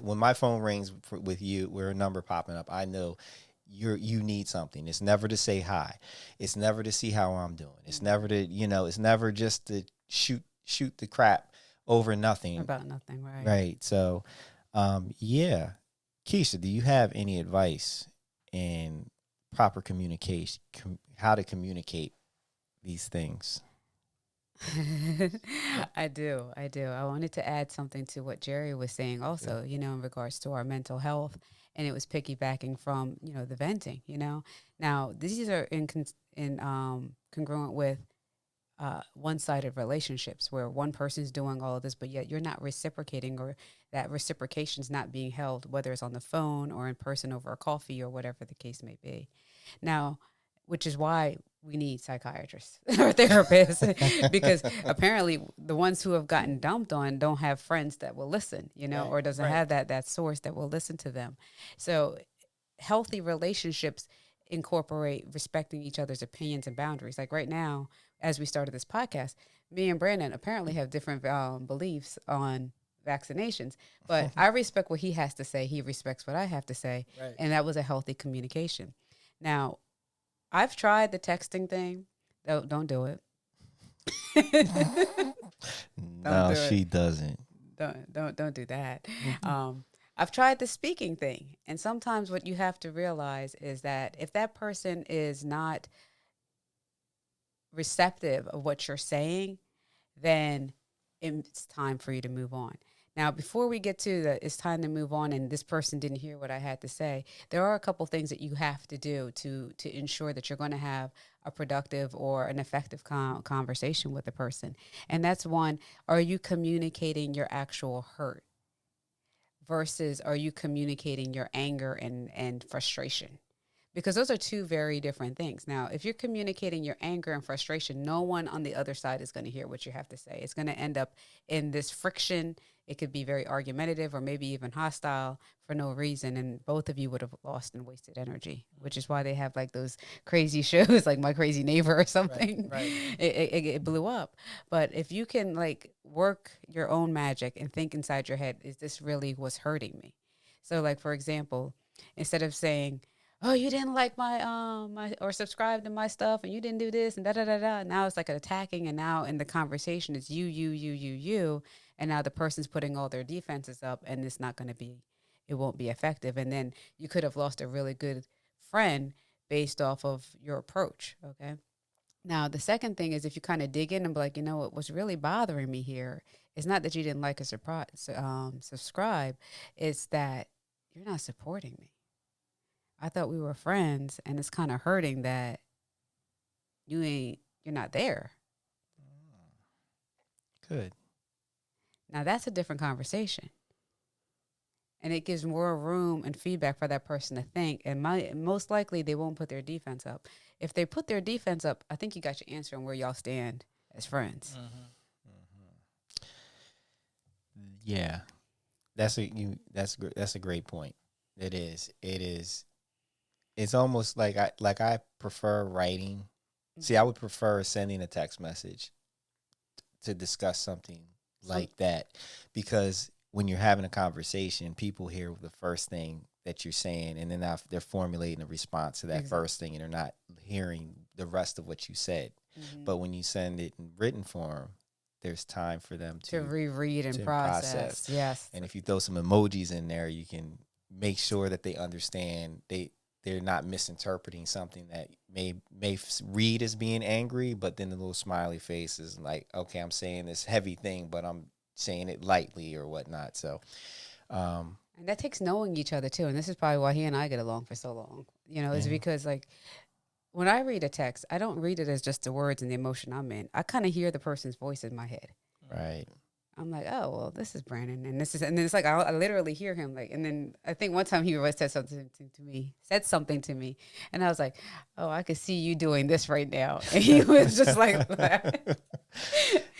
When my phone rings with you, with a number popping up, I know you need something. It's never to say hi. It's never to see how I'm doing. It's never to, it's never just to shoot the crap over nothing. About nothing, right? Right. So, yeah. Keisha, do you have any advice in proper communication, how to communicate these things? I do. I wanted to add something to what Jerry was saying also, in regards to our mental health. And it was piggybacking from, the venting, Now, these are congruent with one-sided relationships where one person's doing all of this, but yet you're not reciprocating, or that reciprocation's not being held, whether it's on the phone or in person over a coffee or whatever the case may be. Now, which is why we need psychiatrists or therapists, because apparently the ones who have gotten dumped on don't have friends that will listen, or doesn't have that source that will listen to them. So healthy relationships incorporate respecting each other's opinions and boundaries. Like right now, as we started this podcast, me and Brandon apparently have different beliefs on vaccinations, but I respect what he has to say. He respects what I have to say. Right. And that was a healthy communication. Now, I've tried the texting thing. Don't do it. No, she doesn't. Don't do that. I've tried the speaking thing. And sometimes what you have to realize is that if that person is not receptive of what you're saying, then it's time for you to move on. Now, before we get to it's time to move on and this person didn't hear what I had to say, there are a couple things that you have to do to ensure that you're going to have a productive or an effective conversation with a person. And that's one, are you communicating your actual hurt versus are you communicating your anger and frustration? Because those are two very different things. Now, if you're communicating your anger and frustration, no one on the other side is going to hear what you have to say. It's going to end up in this friction. It could be very argumentative or maybe even hostile for no reason. And both of you would have lost and wasted energy, which is why they have like those crazy shows like My Crazy Neighbor or something. Right. It blew up. But if you can like work your own magic and think inside your head, is this really what's hurting me? So like, for example, instead of saying, oh, you didn't like my or subscribe to my stuff and you didn't do this and da da da da. Now it's like an attacking, and now in the conversation it's you. And now the person's putting all their defenses up, and it's not going to be, it won't be effective. And then you could have lost a really good friend based off of your approach. Okay. Now, the second thing is if you kind of dig in and be like, what's really bothering me here is not that you didn't like or subscribe. It's that you're not supporting me. I thought we were friends, and it's kind of hurting that you're not there. Good. Now that's a different conversation. And it gives more room and feedback for that person to think. And most likely they won't put their defense up. If they put their defense up, I think you got your answer on where y'all stand as friends. Yeah, that's a great point. It is. It's almost like I prefer writing. See, I would prefer sending a text message to discuss something like that, because when you're having a conversation, people hear the first thing that you're saying, and then they're formulating a response to that first thing, and they're not hearing the rest of what you said. But when you send it in written form, there's time for them to reread and process. Yes. And if you throw some emojis in there, you can make sure that they understand they're not misinterpreting something that may read as being angry, but then the little smiley face is like, okay, I'm saying this heavy thing, but I'm saying it lightly or whatnot. So, and that takes knowing each other too. And this is probably why he and I get along for so long, is because like when I read a text, I don't read it as just the words and the emotion I'm in. I kind of hear the person's voice in my head. Right. I'm like, oh, well, this is Brandon. And then it's like, I literally hear him. Like, and then I think one time he said something to me. And I was like, oh, I could see you doing this right now. And he was just like,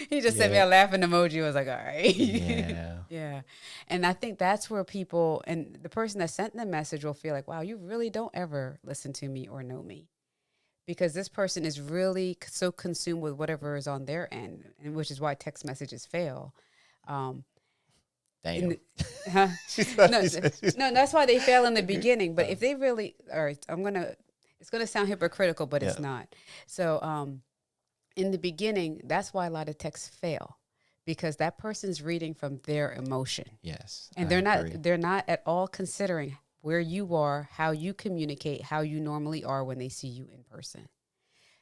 he just sent me a laughing emoji. I was like, all right. Yeah. Yeah. And I think that's where people, and the person that sent the message will feel like, wow, you really don't ever listen to me or know me. Because this person is really so consumed with whatever is on their end, and which is why text messages fail. Damn. No, that's why they fail in the beginning. But if they really, all right, it's gonna sound hypocritical, but it's not. So, in the beginning, that's why a lot of texts fail, because that person's reading from their emotion. Yes, and they're not at all considering where you are, how you communicate, how you normally are when they see you in person.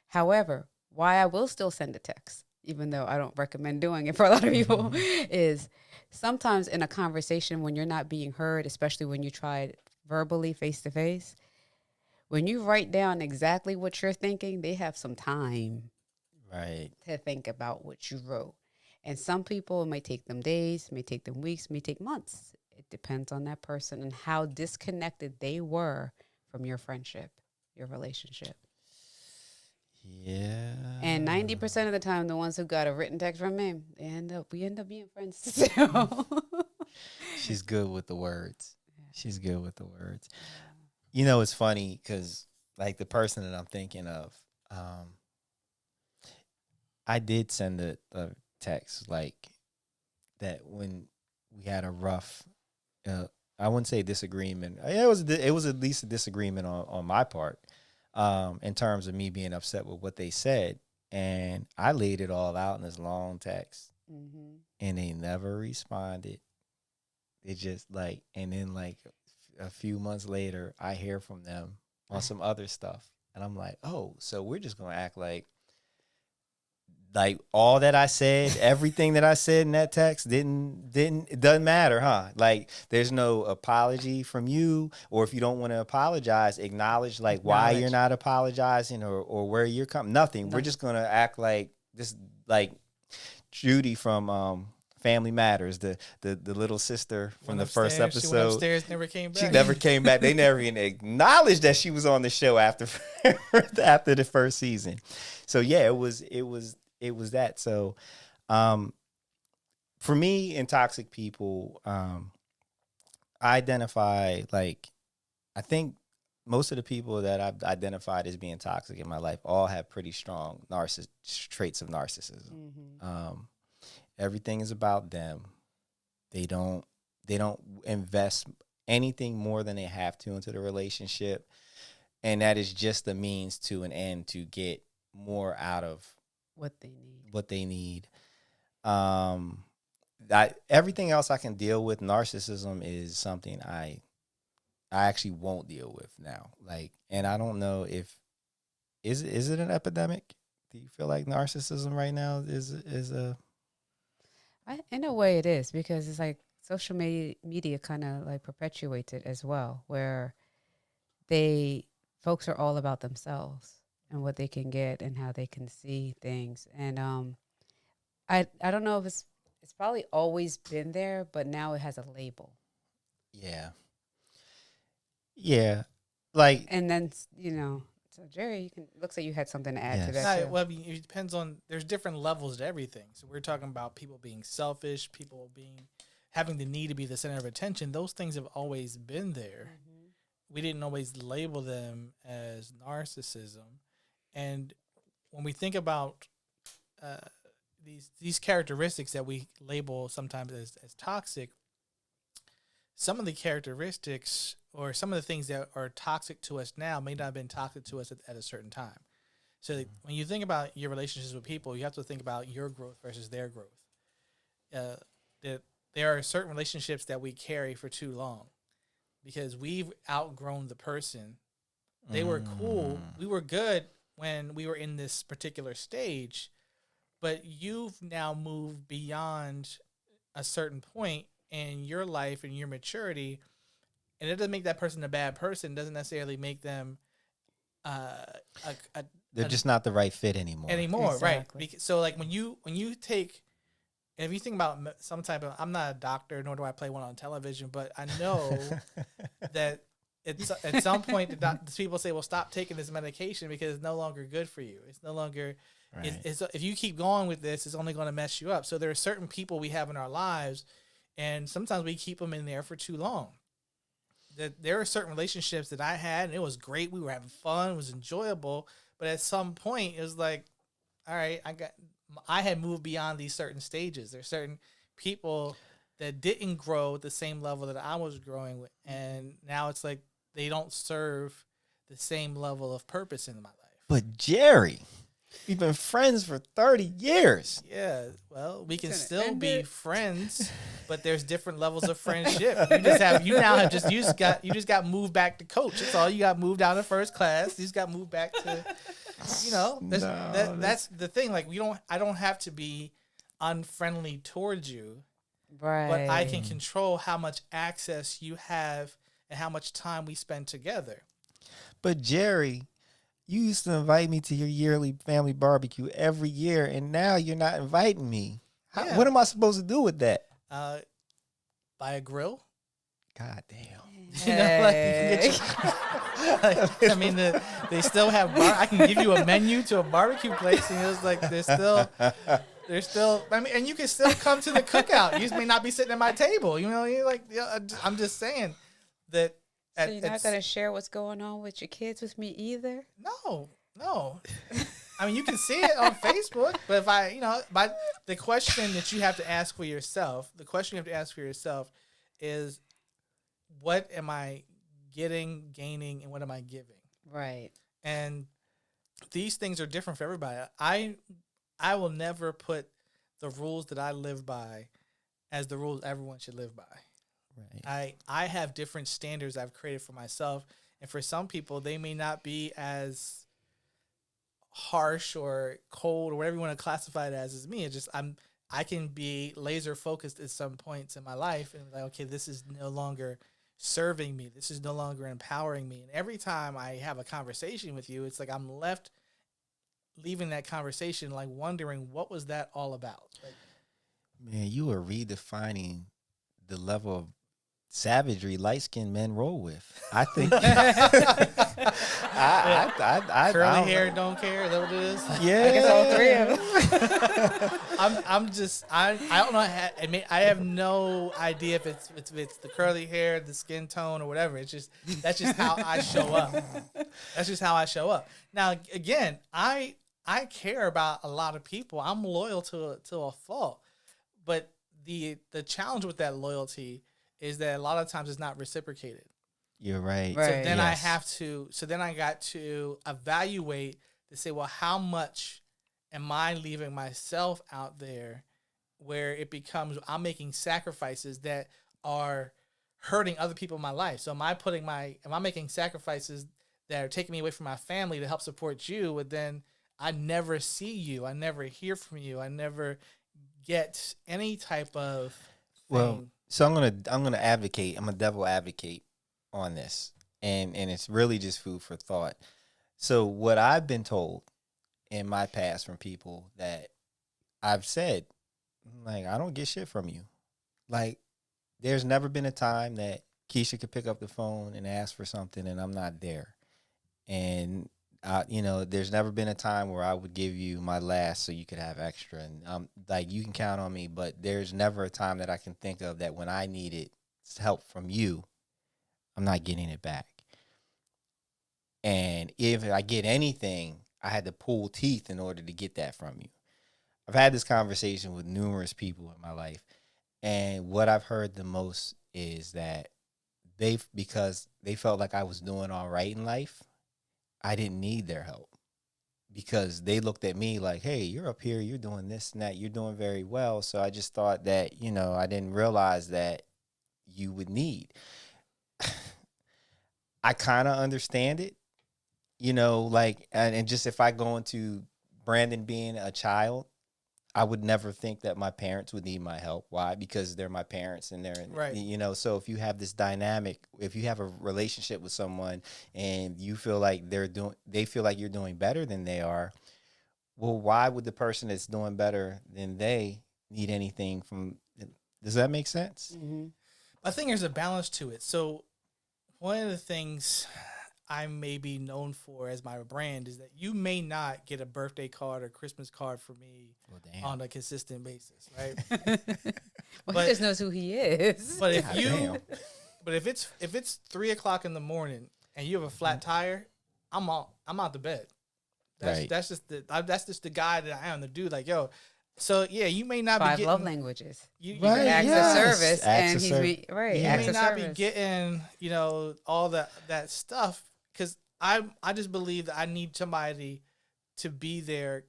However, why I will still send a text, even though I don't recommend doing it for a lot of people, is sometimes in a conversation when you're not being heard, especially when you try it verbally face to face, when you write down exactly what you're thinking, they have some time to think about what you wrote. And some people, it might take them days, may take them weeks, may take months. It depends on that person and how disconnected they were from your friendship, your relationship. Yeah. And 90% of the time, the ones who got a written text from me, we end up being friends. So. She's good with the words. She's good with the words. You know, it's funny because like the person that I'm thinking of, I did send a text like that when we had a rough, I wouldn't say disagreement. It was at least a disagreement on my part, in terms of me being upset with what they said, and I laid it all out in this long text, and they never responded. It just like, and then like a few months later, I hear from them on some other stuff, and I'm like, oh, so we're just gonna act like all that I said, everything that I said in that text it doesn't matter, huh? Like there's no apology from you, or if you don't want to apologize, acknowledge why you're not apologizing or where you're coming. Nothing. We're just gonna act like this, like Judy from Family Matters, the little sister from the first episode. She went upstairs, never came back. She never came back. They never even acknowledged that she was on the show after the first season. So yeah, it was that. So, for me and toxic people, I identify I think most of the people that I've identified as being toxic in my life all have pretty strong traits of narcissism. Everything is about them. They don't invest anything more than they have to into the relationship, and that is just a means to an end to get more out of what they need. Everything else I can deal with. Narcissism is something I actually won't deal with now. And I don't know if is it an epidemic? Do you feel like narcissism right now is a? In a way, it is, because it's like social media kind of like perpetuates it as well, where folks are all about themselves. and what they can get and how they can see things. And I don't know if it's probably always been there, but now it has a label. Yeah. Yeah. Like, And then so Jerry, looks like you had something to add to Yes. that too. Well, I mean, it depends on. There's different levels to everything. So we're talking about people being selfish, people having the need to be the center of attention. Those things have always been there. We didn't always label them as narcissism. And when we think about these characteristics that we label sometimes as toxic, some of the characteristics or some of the things that are toxic to us now may not have been toxic to us at a certain time. So when you think about your relationships with people, you have to think about your growth versus their growth. That there are certain relationships that we carry for too long because we've outgrown the person. They were cool. We were good when we were in this particular stage, but you've now moved beyond a certain point in your life and your maturity, and it doesn't make that person a bad person. It doesn't necessarily make them they're just not the right fit anymore. Exactly. Right? So like when you take, and if you think about some type of, I'm not a doctor, nor do I play one on television, but I know that at some point the people say, well, stop taking this medication because it's no longer good for you. It's no longer, Right. if you keep going with this, it's only going to mess you up. So there are certain people we have in our lives, and sometimes we keep them in there for too long. That there are certain relationships that I had, and it was great. We were having fun. It was enjoyable. But at some point, it was like, all right, I had moved beyond these certain stages. There's certain people that didn't grow at the same level that I was growing with. And now it's like they don't serve the same level of purpose in my life. But Jerry, we've been friends for 30 years. Yeah, well, we can It's still gonna be end it. friends, but there's different levels of friendship. You just got moved back to coach. That's all. You got moved out of first class. You just got moved back to, that's the thing. Like I don't have to be unfriendly towards you, Right. but I can control how much access you have and how much time we spend together. But Jerry, you used to invite me to your yearly family barbecue every year, and now you're not inviting me. Yeah. What am I supposed to do with that? Buy a grill. God damn. You know, like you can get I mean, they still have. I can give you a menu to a barbecue place, and it was like there's still. I mean, and you can still come to the cookout. You just may not be sitting at my table. You know, I'm just saying that. So you're not gonna share what's going on with your kids with me either? No. I mean, you can see it on Facebook, but the question that you have to ask for yourself, is, what am I getting, gaining, and what am I giving? Right. And these things are different for everybody. I will never put the rules that I live by as the rules everyone should live by. Right. I have different standards I've created for myself, and for some people, they may not be as harsh or cold or whatever you want to classify it as me. It's just I can be laser focused at some points in my life, and like, okay, this is no longer serving me. This is no longer empowering me. And every time I have a conversation with you, it's like I'm leaving that conversation like wondering, what was that all about? Like, Man, you are redefining the level of savagery light-skinned men roll with. I think I curly hair don't care. Is that what it is? Yeah, I guess all three of them. I don't know. I have no idea if it's the curly hair, the skin tone, or whatever. That's just how I show up. That's just how I show up. Now, again, I care about a lot of people. I'm loyal to a fault, but the challenge with that loyalty is that a lot of times it's not reciprocated. You're right. Right. So then Yes. I got to evaluate to say, well, how much am I leaving myself out there where it becomes I'm making sacrifices that are hurting other people in my life. So am I making sacrifices that are taking me away from my family to help support you, but then I never see you, I never hear from you, I never get any type of thing. So I'm gonna advocate. I'm a devil advocate on this, and it's really just food for thought. So what I've been told in my past from people that I've said, like, I don't get shit from you. Like, there's never been a time that Keisha could pick up the phone and ask for something and I'm not there. And there's never been a time where I would give you my last so you could have extra. And like, you can count on me, but there's never a time that I can think of that when I needed help from you, I'm not getting it back. And if I get anything, I had to pull teeth in order to get that from you. I've had this conversation with numerous people in my life, and what I've heard the most is that because they felt like I was doing all right in life, I didn't need their help because they looked at me like, hey, you're up here, you're doing this and that, you're doing very well. So I just thought that, I didn't realize that you would need. I kind of understand it, like, and just if I go into Brandon being a child, I would never think that my parents would need my help. Why? Because they're my parents and Right. so if you have this dynamic, if you have a relationship with someone and you feel like they feel like you're doing better than they are, well, why would the person that's doing better than they need anything from, does that make sense? Mm-hmm. I think there's a balance to it. So one of the things I may be known for as my brand is that you may not get a birthday card or Christmas card for me Well, damn. on a consistent basis, right? Well, he just knows who he is. But if God you, damn. but if it's 3 o'clock in the morning and you have a flat tire, I'm out the bed. Right. That's just the guy that I am, the dude. Like, yo, so yeah, you may not 5 be getting love languages. you Right, Acts yes. of service, Acts and of he's service. right. You you Acts may of not be service. getting, all that stuff because I just believe that I need somebody to be there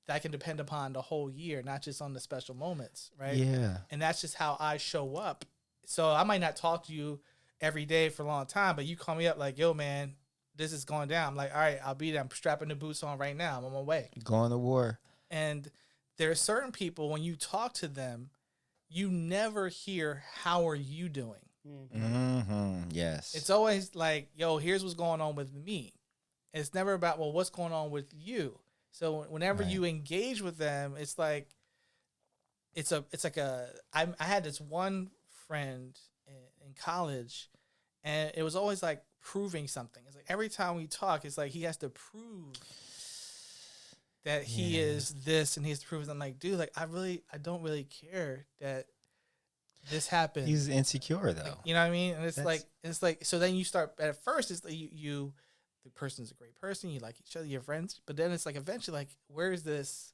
that I can depend upon the whole year, not just on the special moments, right? Yeah. And that's just how I show up. So I might not talk to you every day for a long time, but you call me up like, yo, man, this is going down. I'm like, all right, I'll be there. I'm strapping the boots on right now. I'm on my way. Going to war. And there are certain people, when you talk to them, you never hear, how are you doing? Mm-hmm. Yes. It's always like, yo, here's what's going on with me. It's never about, well, what's going on with you. So whenever Right. you engage with them, it's like, I had this one friend in college, and it was always like proving something. It's like every time we talk, it's like he has to prove that he Yeah. is this, and he has to prove it. I'm like, dude, like I don't really care that this happened. He's insecure though. You know what I mean? And That's- it's like so then you start at first it's like you the person's a great person, you like each other, you're friends, but then it's like eventually like where is this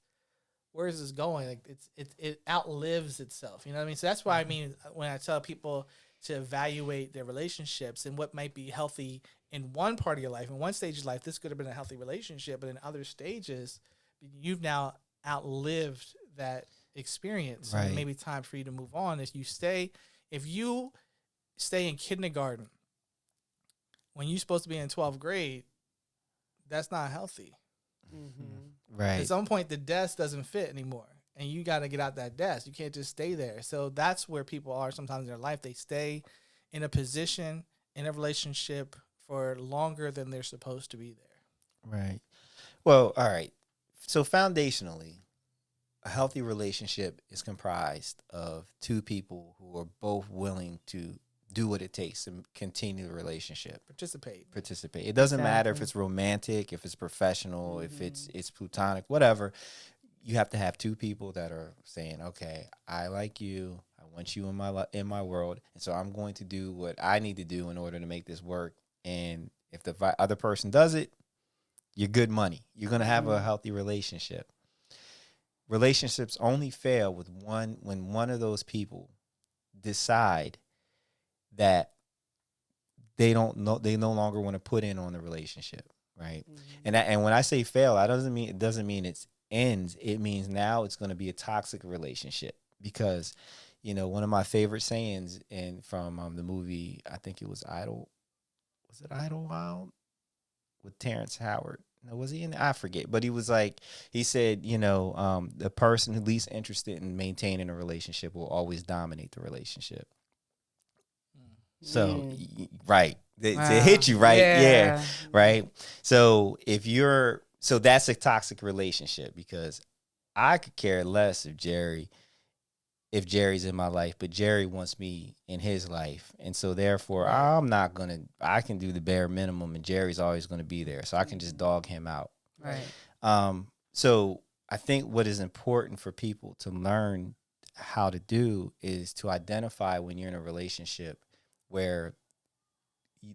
going? Like it outlives itself. You know what I mean? So that's why I mean when I tell people to evaluate their relationships and what might be healthy in one part of your life, in one stage of life, this could have been a healthy relationship, but in other stages, you've now outlived that experience. Right. And maybe time for you to move on. If you stay in kindergarten when you're supposed to be in 12th grade, that's not healthy. Mm-hmm. Right. At some point, the desk doesn't fit anymore, and you got to get out that desk. You can't just stay there. So that's where people are sometimes in their life. They stay in a position, in a relationship for longer than they're supposed to be there. Right. Well, all right. So foundationally, a healthy relationship is comprised of two people who are both willing to do what it takes to continue the relationship. Participate. It doesn't matter if Exactly. it's romantic, if it's professional, if it's platonic, whatever. You have to have two people that are saying, "Okay, I like you. I want you in my world, and so I'm going to do what I need to do in order to make this work." And if the other person does it, you're good money. You're going to have a healthy relationship. Relationships only fail when one of those people decide that they no longer want to put in on the relationship, right? And when I say fail, it doesn't mean it's ends. It means now it's going to be a toxic relationship because, one of my favorite sayings from the movie, I think it was Idle. Was it Idlewild with Terrence Howard? No, was he in? I forget, but he was like, he said, the person who's least interested in maintaining a relationship will always dominate the relationship. So, right. To Wow. hit you, right? Yeah. Yeah. Right. So so that's a toxic relationship because I could care less if Jerry's in my life, but Jerry wants me in his life. And so therefore Right. I can do the bare minimum and Jerry's always going to be there. So I can just dog him out. Right. So I think what is important for people to learn how to do is to identify when you're in a relationship where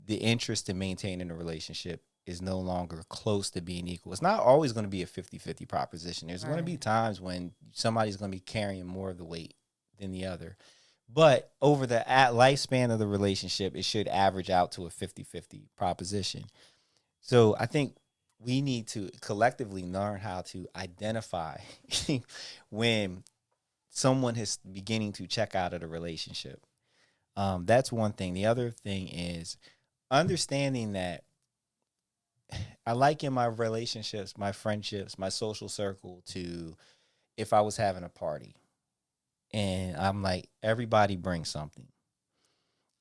the interest in maintaining a relationship is no longer close to being equal. It's not always going to be a 50-50 proposition. There's going to be Right. times when somebody's going to be carrying more of the weight than the other. But over the lifespan of the relationship, it should average out to a 50-50 proposition. So I think we need to collectively learn how to identify when someone is beginning to check out of the relationship. That's one thing. The other thing is understanding that I like in my relationships, my friendships, my social circle to if I was having a party and I'm like, everybody brings something.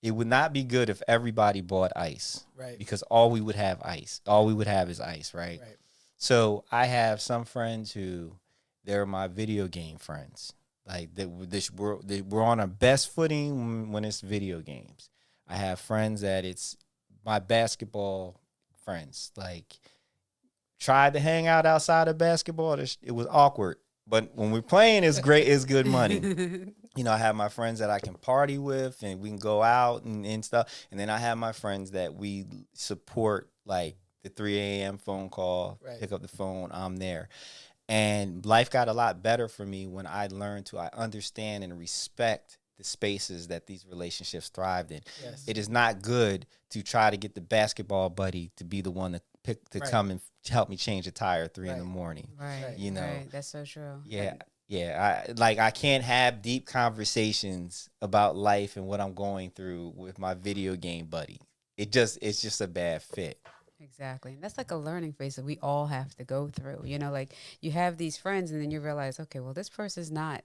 It would not be good if everybody bought ice. Right. Because all we would have ice. All we would have is ice, right? Right. So I have some friends who they're my video game friends. Like we're on a best footing when it's video games. I have friends that it's my basketball friends. Like tried to hang out outside of basketball. It was awkward. But when we're playing, it's great. It's good money. You know, I have my friends that I can party with and we can go out and stuff. And then I have my friends that we support, like the 3 a.m. phone call, Right. pick up the phone, I'm there. And life got a lot better for me when I learned to understand and respect the spaces that these relationships thrived in. Yes. It is not good to try to get the basketball buddy to be the one to Right. come and help me change a tire at 3 in Right. the morning. Right. You know. Right. That's so true. Yeah. Yeah, I can't have deep conversations about life and what I'm going through with my video game buddy. It's just a bad fit. Exactly. And that's like a learning phase that we all have to go through. You know, like you have these friends and then you realize, okay, well, this person's not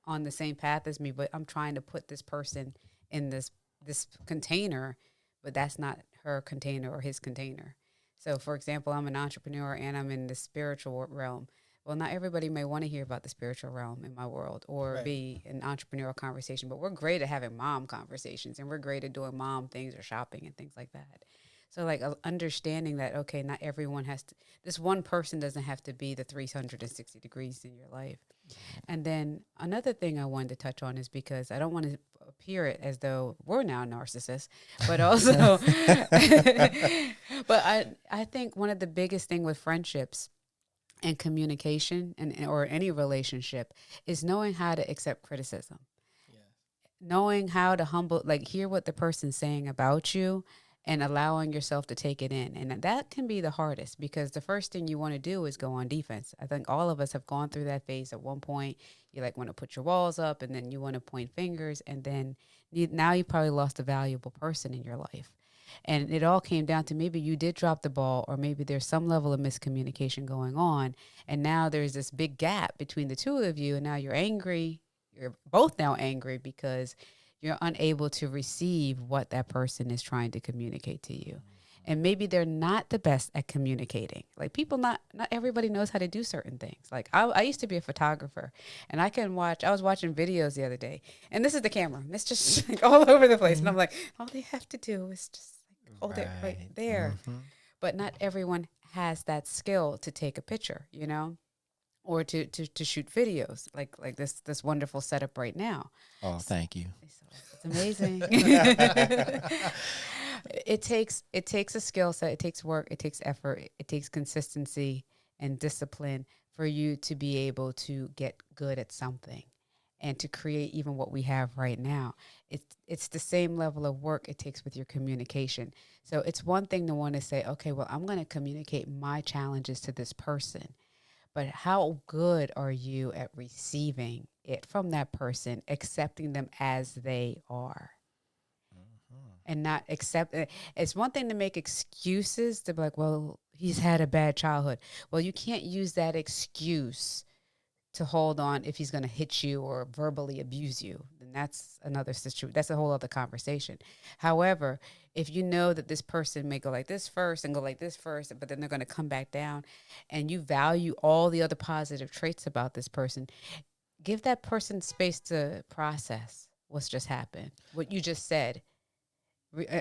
on the same path as me, but I'm trying to put this person in this container, but that's not her container or his container. So, for example, I'm an entrepreneur and I'm in the spiritual realm. Well, not everybody may want to hear about the spiritual realm in my world or Right. be an entrepreneurial conversation, but we're great at having mom conversations and we're great at doing mom things or shopping and things like that. So, like, understanding that, okay, not everyone has to, this one person doesn't have to be the 360 degrees in your life. And then another thing I wanted to touch on is because I don't want to appear it as though we're now narcissists, but also, but I think one of the biggest thing with friendships and communication and or any relationship is knowing how to accept criticism, Yeah. knowing how to like hear what the person's saying about you and allowing yourself to take it in. And that can be the hardest because the first thing you want to do is go on defense. I think all of us have gone through that phase at one point. You like want to put your walls up and then you want to point fingers and then now you probably lost a valuable person in your life. And it all came down to maybe you did drop the ball or maybe there's some level of miscommunication going on. And now there's this big gap between the two of you. And now you're angry. You're both now angry because you're unable to receive what that person is trying to communicate to you. And maybe they're not the best at communicating. Like people, not everybody knows how to do certain things. Like I used to be a photographer and I was watching videos the other day and this is the camera. And it's just like all over the place. And I'm like, all they have to do is just like hold it right there. Mhm. But not everyone has that skill to take a picture, you know, or to shoot videos like this wonderful setup right now. Oh, thank you. It's amazing. It takes a skill set, it takes work, it takes effort, it takes consistency and discipline for you to be able to get good at something and to create even what we have right now. It's the same level of work it takes with your communication. So it's one thing to want to say, okay, well, I'm going to communicate my challenges to this person. But how good are you at receiving it from that person, accepting them as they are? And not accept it. It's one thing to make excuses to be like, well, he's had a bad childhood. Well, you can't use that excuse to hold on if he's going to hit you or verbally abuse you, then that's another situation. That's a whole other conversation. However, if you know that this person may go like this first and go like this first, but then they're going to come back down, and you value all the other positive traits about this person, give that person space to process what's just happened, what you just said,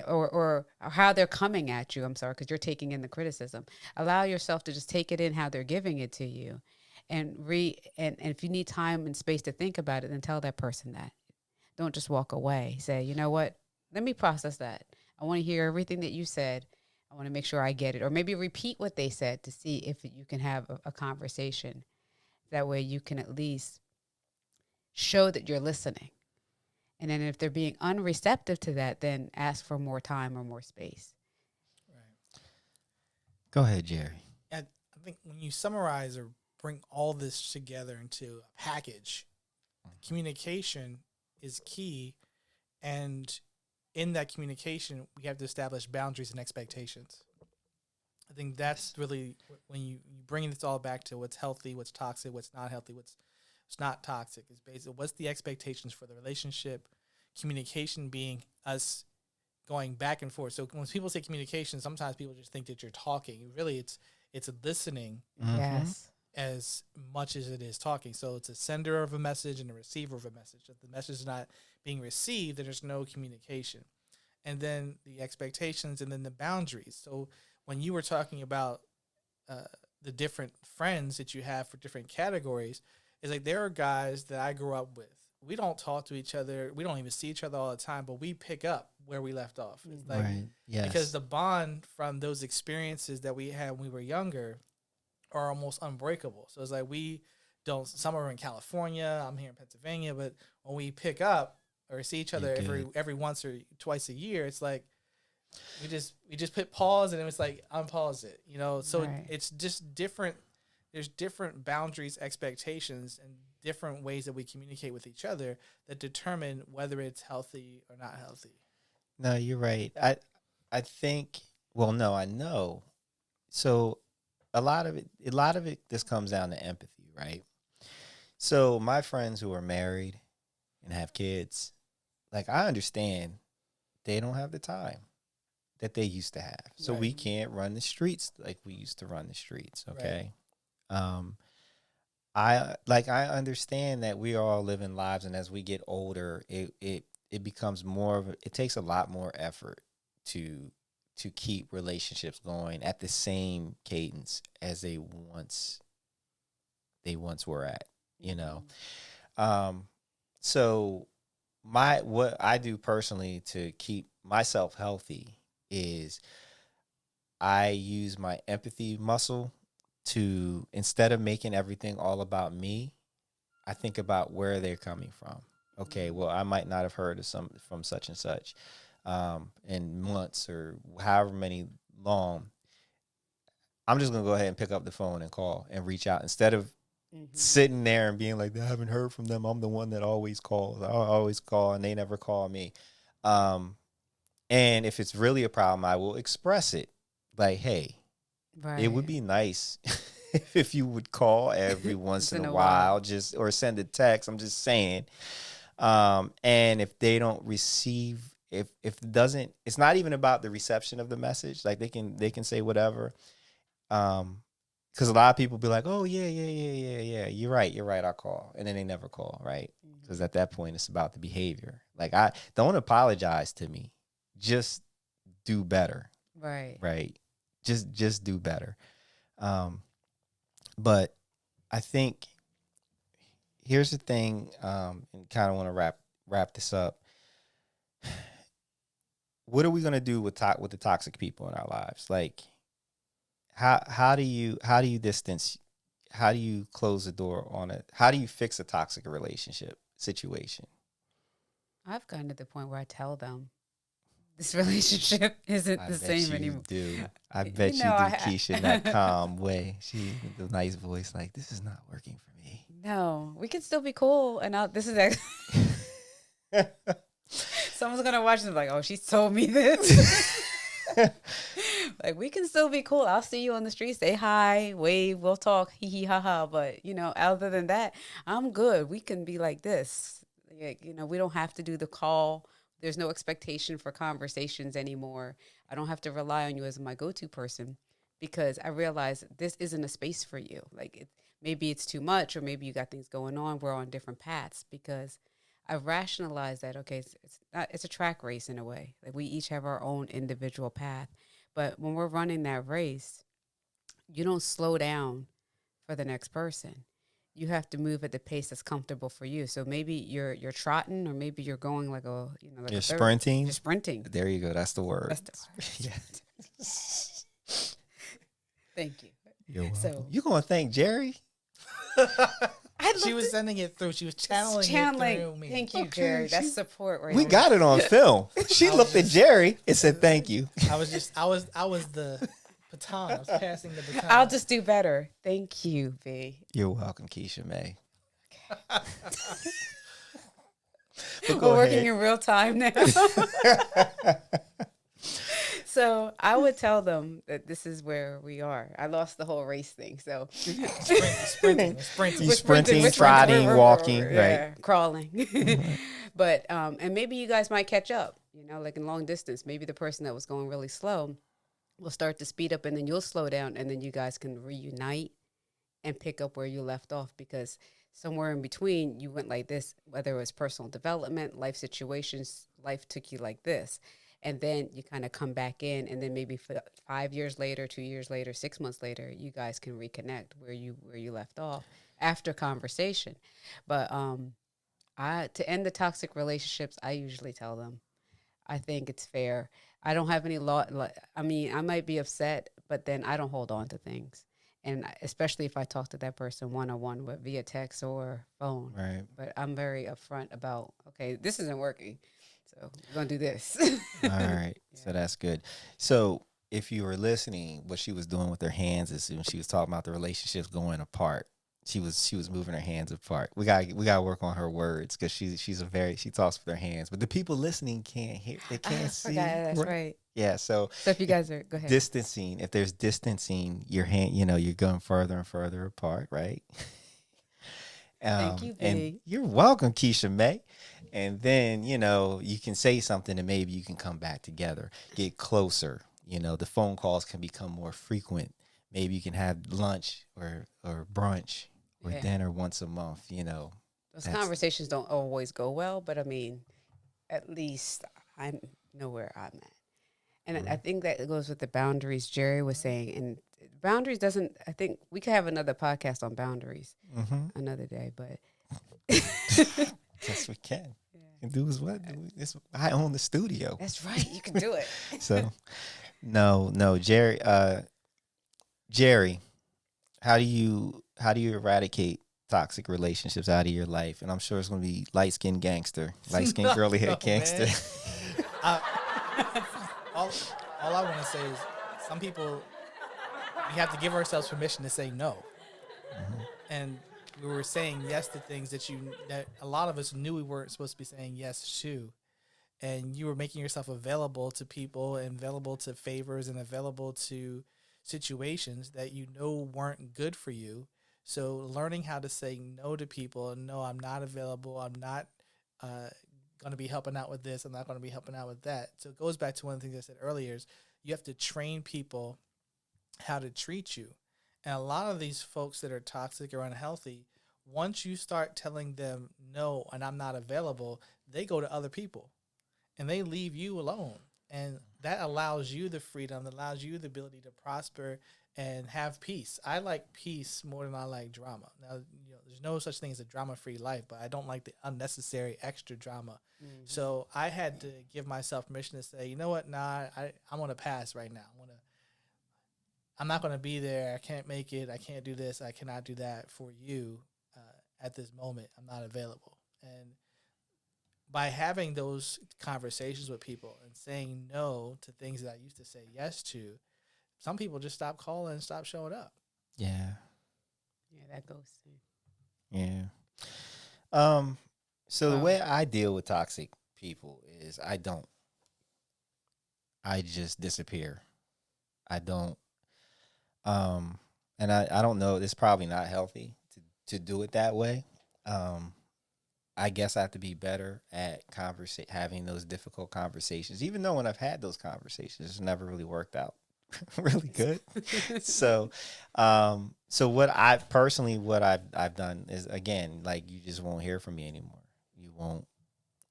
or how they're coming at you. I'm sorry, because you're taking in the criticism. Allow yourself to just take it in how they're giving it to you, and and if you need time and space to think about it, then tell that person that. Don't just walk away. Say, you know what? Let me process that. I want to hear everything that you said. I want to make sure I get it, or maybe repeat what they said to see if you can have a conversation. That way, you can at least show that you're listening. And then if they're being unreceptive to that, then ask for more time or more space. Right. Go ahead, Jerry. And I think when you summarize or bring all this together into a package, communication is key. And in that communication, we have to establish boundaries and expectations. I think that's really when you bring this all back to what's healthy, what's toxic, what's not healthy, what's not toxic. Is basically what's the expectations for the relationship. Communication being us going back and forth. So when people say communication, sometimes people just think that you're talking. Really, it's a listening Yes. as much as it is talking. So it's a sender of a message and a receiver of a message. If the message is not being received, then there's no communication. And then the expectations and then the boundaries. So when you were talking about the different friends that you have for different categories, it's like there are guys that I grew up with. We don't talk to each other. We don't even see each other all the time, but we pick up where we left off. It's like, Right. Yes. because the bond from those experiences that we had when we were younger are almost unbreakable. So it's like we don't, some are in California, I'm here in Pennsylvania, but when we pick up or see each other every once or twice a year, it's like we just put pause and it was like unpause it, you know. So Right. it's just different. There's different boundaries, expectations, and different ways that we communicate with each other that determine whether it's healthy or not healthy. No, you're right. I think. Well, no, I know. So a lot of it just comes down to empathy, right? So my friends who are married and have kids, like I understand they don't have the time that they used to have. So Right. we can't run the streets like we used to run the streets, okay? I understand that we are all living lives, and as we get older, it becomes more of it takes a lot more effort to keep relationships going at the same cadence as they once were at, you know. So what I do personally to keep myself healthy is I use my empathy muscle to, instead of making everything all about me, I think about where they're coming from. Okay, well, I might not have heard of some from such and such in months or however many long. I'm just gonna go ahead and pick up the phone and call and reach out instead of sitting there and being like, I haven't heard from them. I'm the one that always calls. I always call and they never call me. And if it's really a problem, I will express it. Like, hey, Right. it would be nice if you would call every once in a while, just or send a text. I'm just saying. And if they don't receive, if it doesn't, it's not even about the reception of the message. Like they can say whatever. Because a lot of people be like, oh yeah. You're right. I'll call, and then they never call, right? Because at that point, it's about the behavior. Like I don't apologize to me. Just do better. Right. Just do better. But I think here's the thing, and kind of want to wrap this up. What are we gonna do with the toxic people in our lives? Like, how do you distance? How do you close the door on it? How do you fix a toxic relationship situation? I've gotten to the point where I tell them this relationship isn't the same anymore. I bet you do, Keisha, in that calm way. She with a nice voice, like, this is not working for me. No, we can still be cool. And this is actually someone's gonna watch this like, oh, she told me this. Like, we can still be cool. I'll see you on the street, say hi, wave, we'll talk, hee hee ha ha. But, other than that, I'm good. We can be like this. Like, we don't have to do the call. There's no expectation for conversations anymore. I don't have to rely on you as my go-to person because I realize this isn't a space for you. Like, maybe it's too much, or maybe you got things going on. We're on different paths because I've rationalized that, okay, it's a track race in a way. Like, we each have our own individual path. But when we're running that race, you don't slow down for the next person. You have to move at the pace that's comfortable for you. So maybe you're trotting, or maybe you're going like like You're a third. sprinting. You're sprinting. There you go. That's the word. That's the Yeah. Thank you. You're welcome. So You gonna thank Jerry? She was sending it through. She was channeling it through me. Thank you, Okay, Jerry. That's support right We there. got it on film. She looked at Jerry and said, "Thank you." I was the baton. I was passing the baton. I'll just do better. Thank you, V. You're welcome, Keisha May. We're working in real time now. So I would tell them that this is where we are. I lost the whole race thing. So sprinting. Sprinting, trotting, walking, right? Crawling. But and maybe you guys might catch up. Like in long distance, maybe the person that was going really slow will start to speed up, and then you'll slow down, and then you guys can reunite and pick up where you left off, because somewhere in between you went like this, whether it was personal development, life situations, life took you like this. And then you kind of come back in, and then maybe 5 years later, 2 years later, 6 months later, you guys can reconnect where you left off after conversation. But to end the toxic relationships, I usually tell them, I think it's fair. I don't have any law. I mean, I might be upset, but then I don't hold on to things. And especially if I talk to that person one-on-one, via text or phone. Right. But I'm very upfront about, okay, this isn't working. So we're going to do this. All right. Yeah. So that's good. So if you were listening, what she was doing with her hands is when she was talking about the relationships going apart, she was moving her hands apart. We got to work on her words, because she talks with her hands, but the people listening can't hear. They can't see. That's right. Yeah. So if you guys are, go ahead. Distancing. If there's distancing, your hand, you're going further and further apart, right? Thank you, and B. You're welcome, Keisha May. And then, you can say something and maybe you can come back together, get closer. The phone calls can become more frequent. Maybe you can have lunch or brunch or dinner once a month, Those conversations don't always go well, but I mean, at least I know where I'm at. And I think that goes with the boundaries Jerry was saying. And boundaries I think we could have another podcast on boundaries another day, but. Yes, we can. You can do is what? I own the studio. That's right. You can do it. So, no, Jerry. Jerry, how do you eradicate toxic relationships out of your life? And I'm sure it's going to be light skinned girly head gangster. All I want to say is, some people, we have to give ourselves permission to say no, and we were saying yes to things that a lot of us knew we weren't supposed to be saying yes to. And you were making yourself available to people, and available to favors, and available to situations that weren't good for you. So learning how to say no to people, and no, I'm not available. I'm not going to be helping out with this. I'm not going to be helping out with that. So it goes back to one of the things I said earlier, is you have to train people how to treat you. And a lot of these folks that are toxic or unhealthy, once you start telling them no and I'm not available, they go to other people and they leave you alone. And that allows you the freedom, that allows you the ability to prosper and have peace. I like peace more than I like drama. Now, there's no such thing as a drama-free life, but I don't like the unnecessary extra drama. Mm-hmm. So I had to give myself permission to say, you know what, nah, I want to pass right now. I'm not going to be there. I can't make it. I can't do this. I cannot do that for you at this moment. I'm not available. And by having those conversations with people and saying no to things that I used to say yes to, some people just stop calling and stop showing up. Yeah. Yeah, that goes too. Yeah. So the way I deal with toxic people is I just disappear. I don't. And I don't know. It's probably not healthy to do it that way. Um, I guess I have to be better at having those difficult conversations. Even though when I've had those conversations, it's never really worked out really good. So, so what I've done is, again, like, you just won't hear from me anymore. You won't,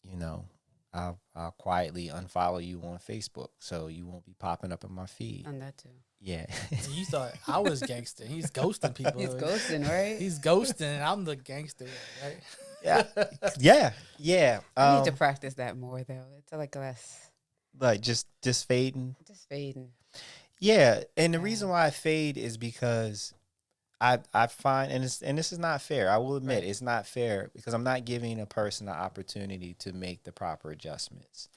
you know, I'll quietly unfollow you on Facebook, so you won't be popping up in my feed. On that too. Yeah. You thought I was gangster. He's ghosting people. He's ghosting, right? He's ghosting, and I'm the gangster, right? Yeah. I need to practice that more though. It's like less. Like just fading. Just fading. Yeah, and the Yeah. reason why I fade is because I find, and this is not fair. I will admit, Right. it's not fair because I'm not giving a person the opportunity to make the proper adjustments.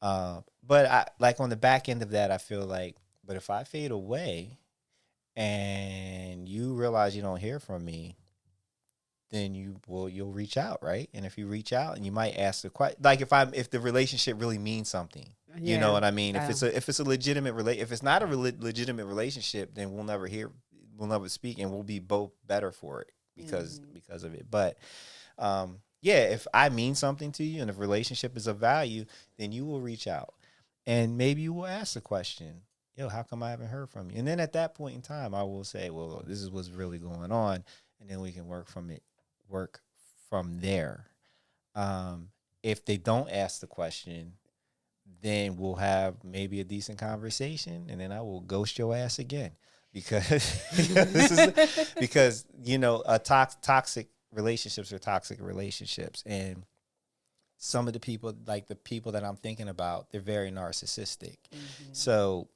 But I, like, on the back end of that, I feel like, but if I fade away and you realize you don't hear from me, then you'll reach out, right? And if you reach out, and you might ask the question, like, if the relationship really means something, you know Yeah. what I mean? If it's a legitimate if it's not a legitimate relationship, then we'll never speak, and we'll be both better for it because of it. But yeah, if I mean something to you and if relationship is of value, then you will reach out, and maybe you will ask the question, yo, how come I haven't heard from you? And then at that point in time, I will say, well, this is what's really going on, and then we can work from there. If they don't ask the question, then we'll have maybe a decent conversation, and then I will ghost your ass again because because toxic relationships are toxic relationships, and some of the people, like the people that I'm thinking about, they're very narcissistic. So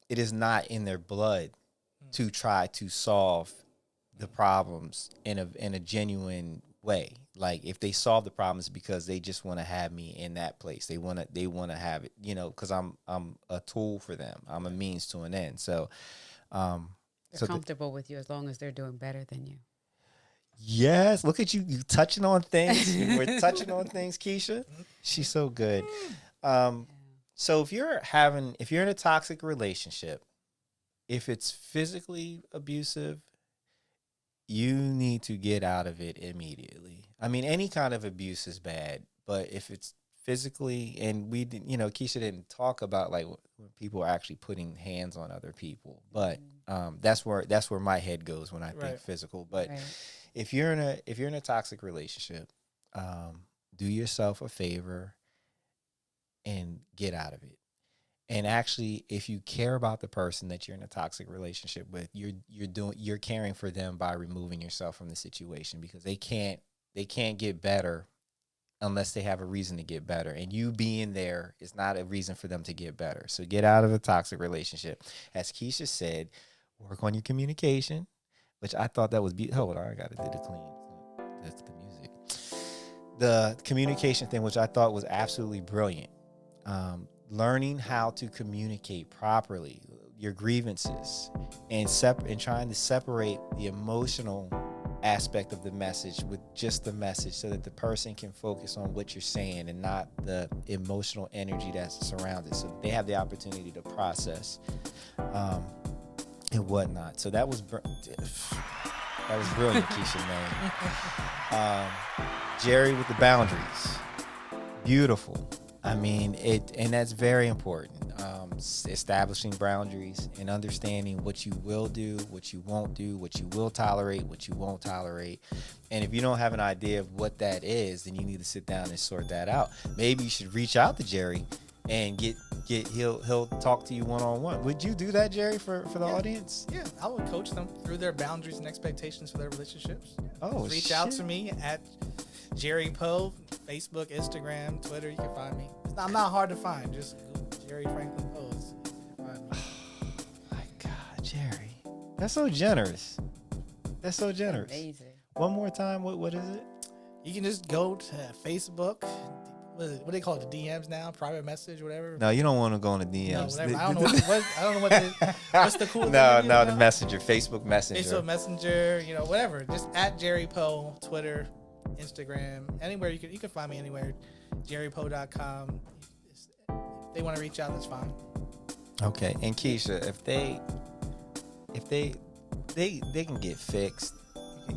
it is not in their blood to try to solve the problems in a genuine way. Like, if they solve the problems because they just want to have me in that place, they want to have it, because I'm a tool for them. I'm a means to an end. So They're comfortable with you as long as they're doing better than you. yes, look at you touching on things. We're touching on things, Keisha. She's so good. So if you're in a toxic relationship, if it's physically abusive, you need to get out of it immediately. I mean, any kind of abuse is bad, but if it's physically, and Keisha didn't talk about, like, when people are actually putting hands on other people, but that's where my head goes when I think physical. But if you're in a toxic relationship, do yourself a favor and get out of it. And actually, if you care about the person that you're in a toxic relationship with, you're caring for them by removing yourself from the situation, because they can't get better unless they have a reason to get better. And you being there is not a reason for them to get better. So get out of a toxic relationship. As Keisha said, work on your communication, which I thought that was hold on, I gotta do the music. The communication thing, which I thought was absolutely brilliant. Learning how to communicate properly, your grievances, and trying to separate the emotional aspect of the message with just the message, so that the person can focus on what you're saying and not the emotional energy that's surrounded, so they have the opportunity to process and whatnot. So that was brilliant, Keisha, man. Jerry with the boundaries, beautiful. I mean, and that's very important. Establishing boundaries and understanding what you will do, what you won't do, what you will tolerate, what you won't tolerate. And if you don't have an idea of what that is, then you need to sit down and sort that out. Maybe you should reach out to Jerry and he'll talk to you one-on-one. Would you do that, Jerry, for the audience? Yeah, I would coach them through their boundaries and expectations for their relationships. Yeah. Oh, reach out to me at Jerry Poe, Facebook, Instagram, Twitter. You can find me. I'm not hard to find. Just Google Jerry Franklin Poe. You can find me. My God, Jerry, that's so generous. That's so generous. Amazing. One more time, what is it? You can just go to Facebook. What do they call it? The DMs now, private message, whatever. No, you don't want to go on the DMs. No, whatever. I don't know what's the cool thing. The Messenger, Facebook Messenger. Facebook Messenger, whatever. Just at Jerry Poe, Twitter, Instagram, anywhere you can find me anywhere. JerryPoe.com. If they want to reach out, that's fine. Okay, and Keisha, if they can get fixed.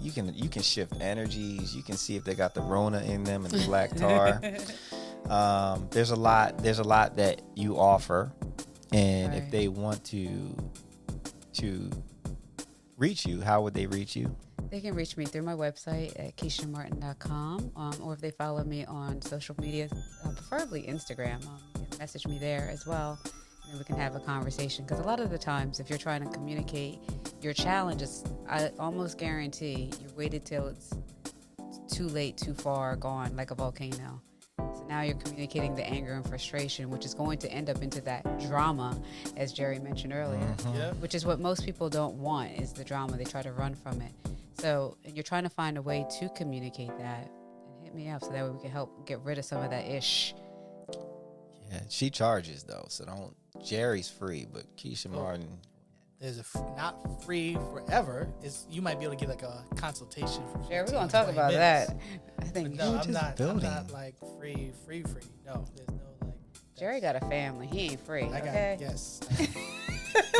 You can shift energies. You can see if they got the Rona in them and the black tar. There's a lot that you offer, and if Right. they want to reach you, how would they reach you? They can reach me through my website at KeishaMartin.com, or if they follow me on social media, preferably Instagram, you can message me there as well, and then we can have a conversation. Because a lot of the times, if you're trying to communicate your challenges, I almost guarantee you waited till it's too late, too far gone, like a volcano. So now you're communicating the anger and frustration, which is going to end up into that drama, as Jerry mentioned earlier, Yeah. which is what most people don't want, is the drama. They try to run from it. So, and you're trying to find a way to communicate that, and hit me up so that way we can help get rid of some of that ish. Yeah, she charges though, so don't. Jerry's free, but Keisha Martin. There's not free forever. You might be able to get like a consultation. For Jerry, we're 15, going to talk 20 about minutes. that. I think But no, You're I'm just not. building. I'm not like free. No, there's no like. Jerry got a family. He ain't free. I got Okay. yes.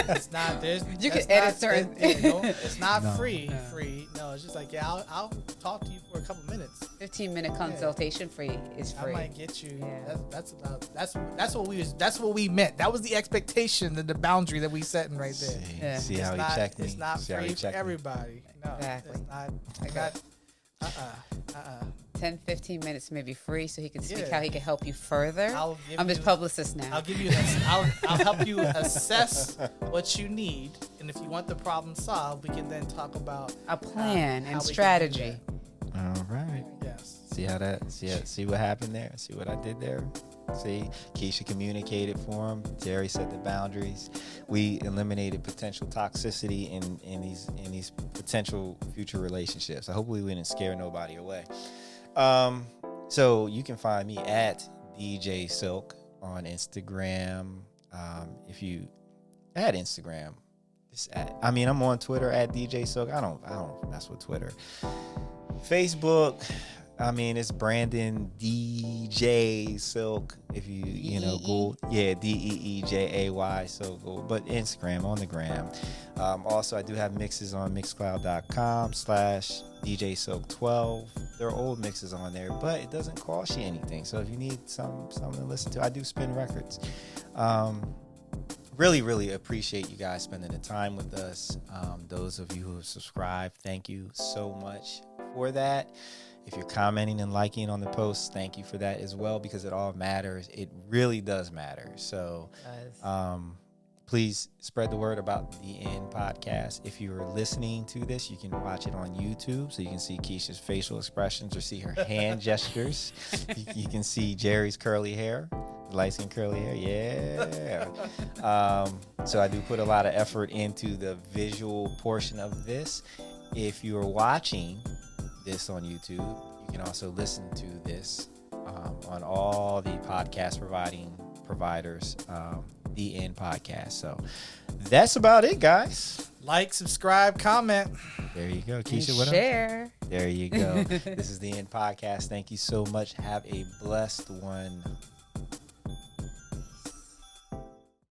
It's not. There's. You that's can edit not- certain- no, it's not No. free. No. Free. No, it's just like I'll talk to you for a couple minutes. 15-minute consultation free is I free. might get you. Yeah. That's what we meant. That was the expectation and the boundary that we set in right there. See, Yeah. see It's how not, he checked me. It's not See how he free for checked me? everybody. No, Exactly. it's not. I got. 10, 15 minutes may be free so he can speak Yeah. how he can help you further. I'll give I'm his you- publicist now. I'll give you. I'll help you assess what you need, and if you want the problem solved, we can then talk about a plan how and we can do strategy. All right. Yes. See how that? See what happened there? See what I did there? See, Keisha communicated for him. Jerry set the boundaries. We eliminated potential toxicity in these potential future relationships. So hopefully we didn't scare nobody away. So you can find me at DJ Silk on Instagram. If you at Instagram, I'm on Twitter at DJ Silk. I don't mess with Twitter. Facebook, it's Brandon DJ Silk. If you Google, DEEJAY Silk. But Instagram, on the gram. Also, I do have mixes on mixcloud.com/DJ Silk 12. There are old mixes on there, but it doesn't cost you anything. So if you need something to listen to, I do spin records. Really, really appreciate you guys spending the time with us. Those of you who have subscribed, thank you so much for that. If you're commenting and liking on the posts, thank you for that as well, because it all matters. It really does matter. So please spread the word about the End Podcast. If you are listening to this, you can watch it on YouTube, so you can see Keisha's facial expressions or see her hand gestures. You can see Jerry's curly hair. Light skin curly hair, yeah. So I do put a lot of effort into the visual portion of this. If you are watching this on YouTube, you can also listen to this on all the podcast providers, the End Podcast. So that's about it, guys. Like, subscribe, comment. There you go, And Keisha. What else? share. There you go. This is the End Podcast. Thank you so much. Have a blessed one.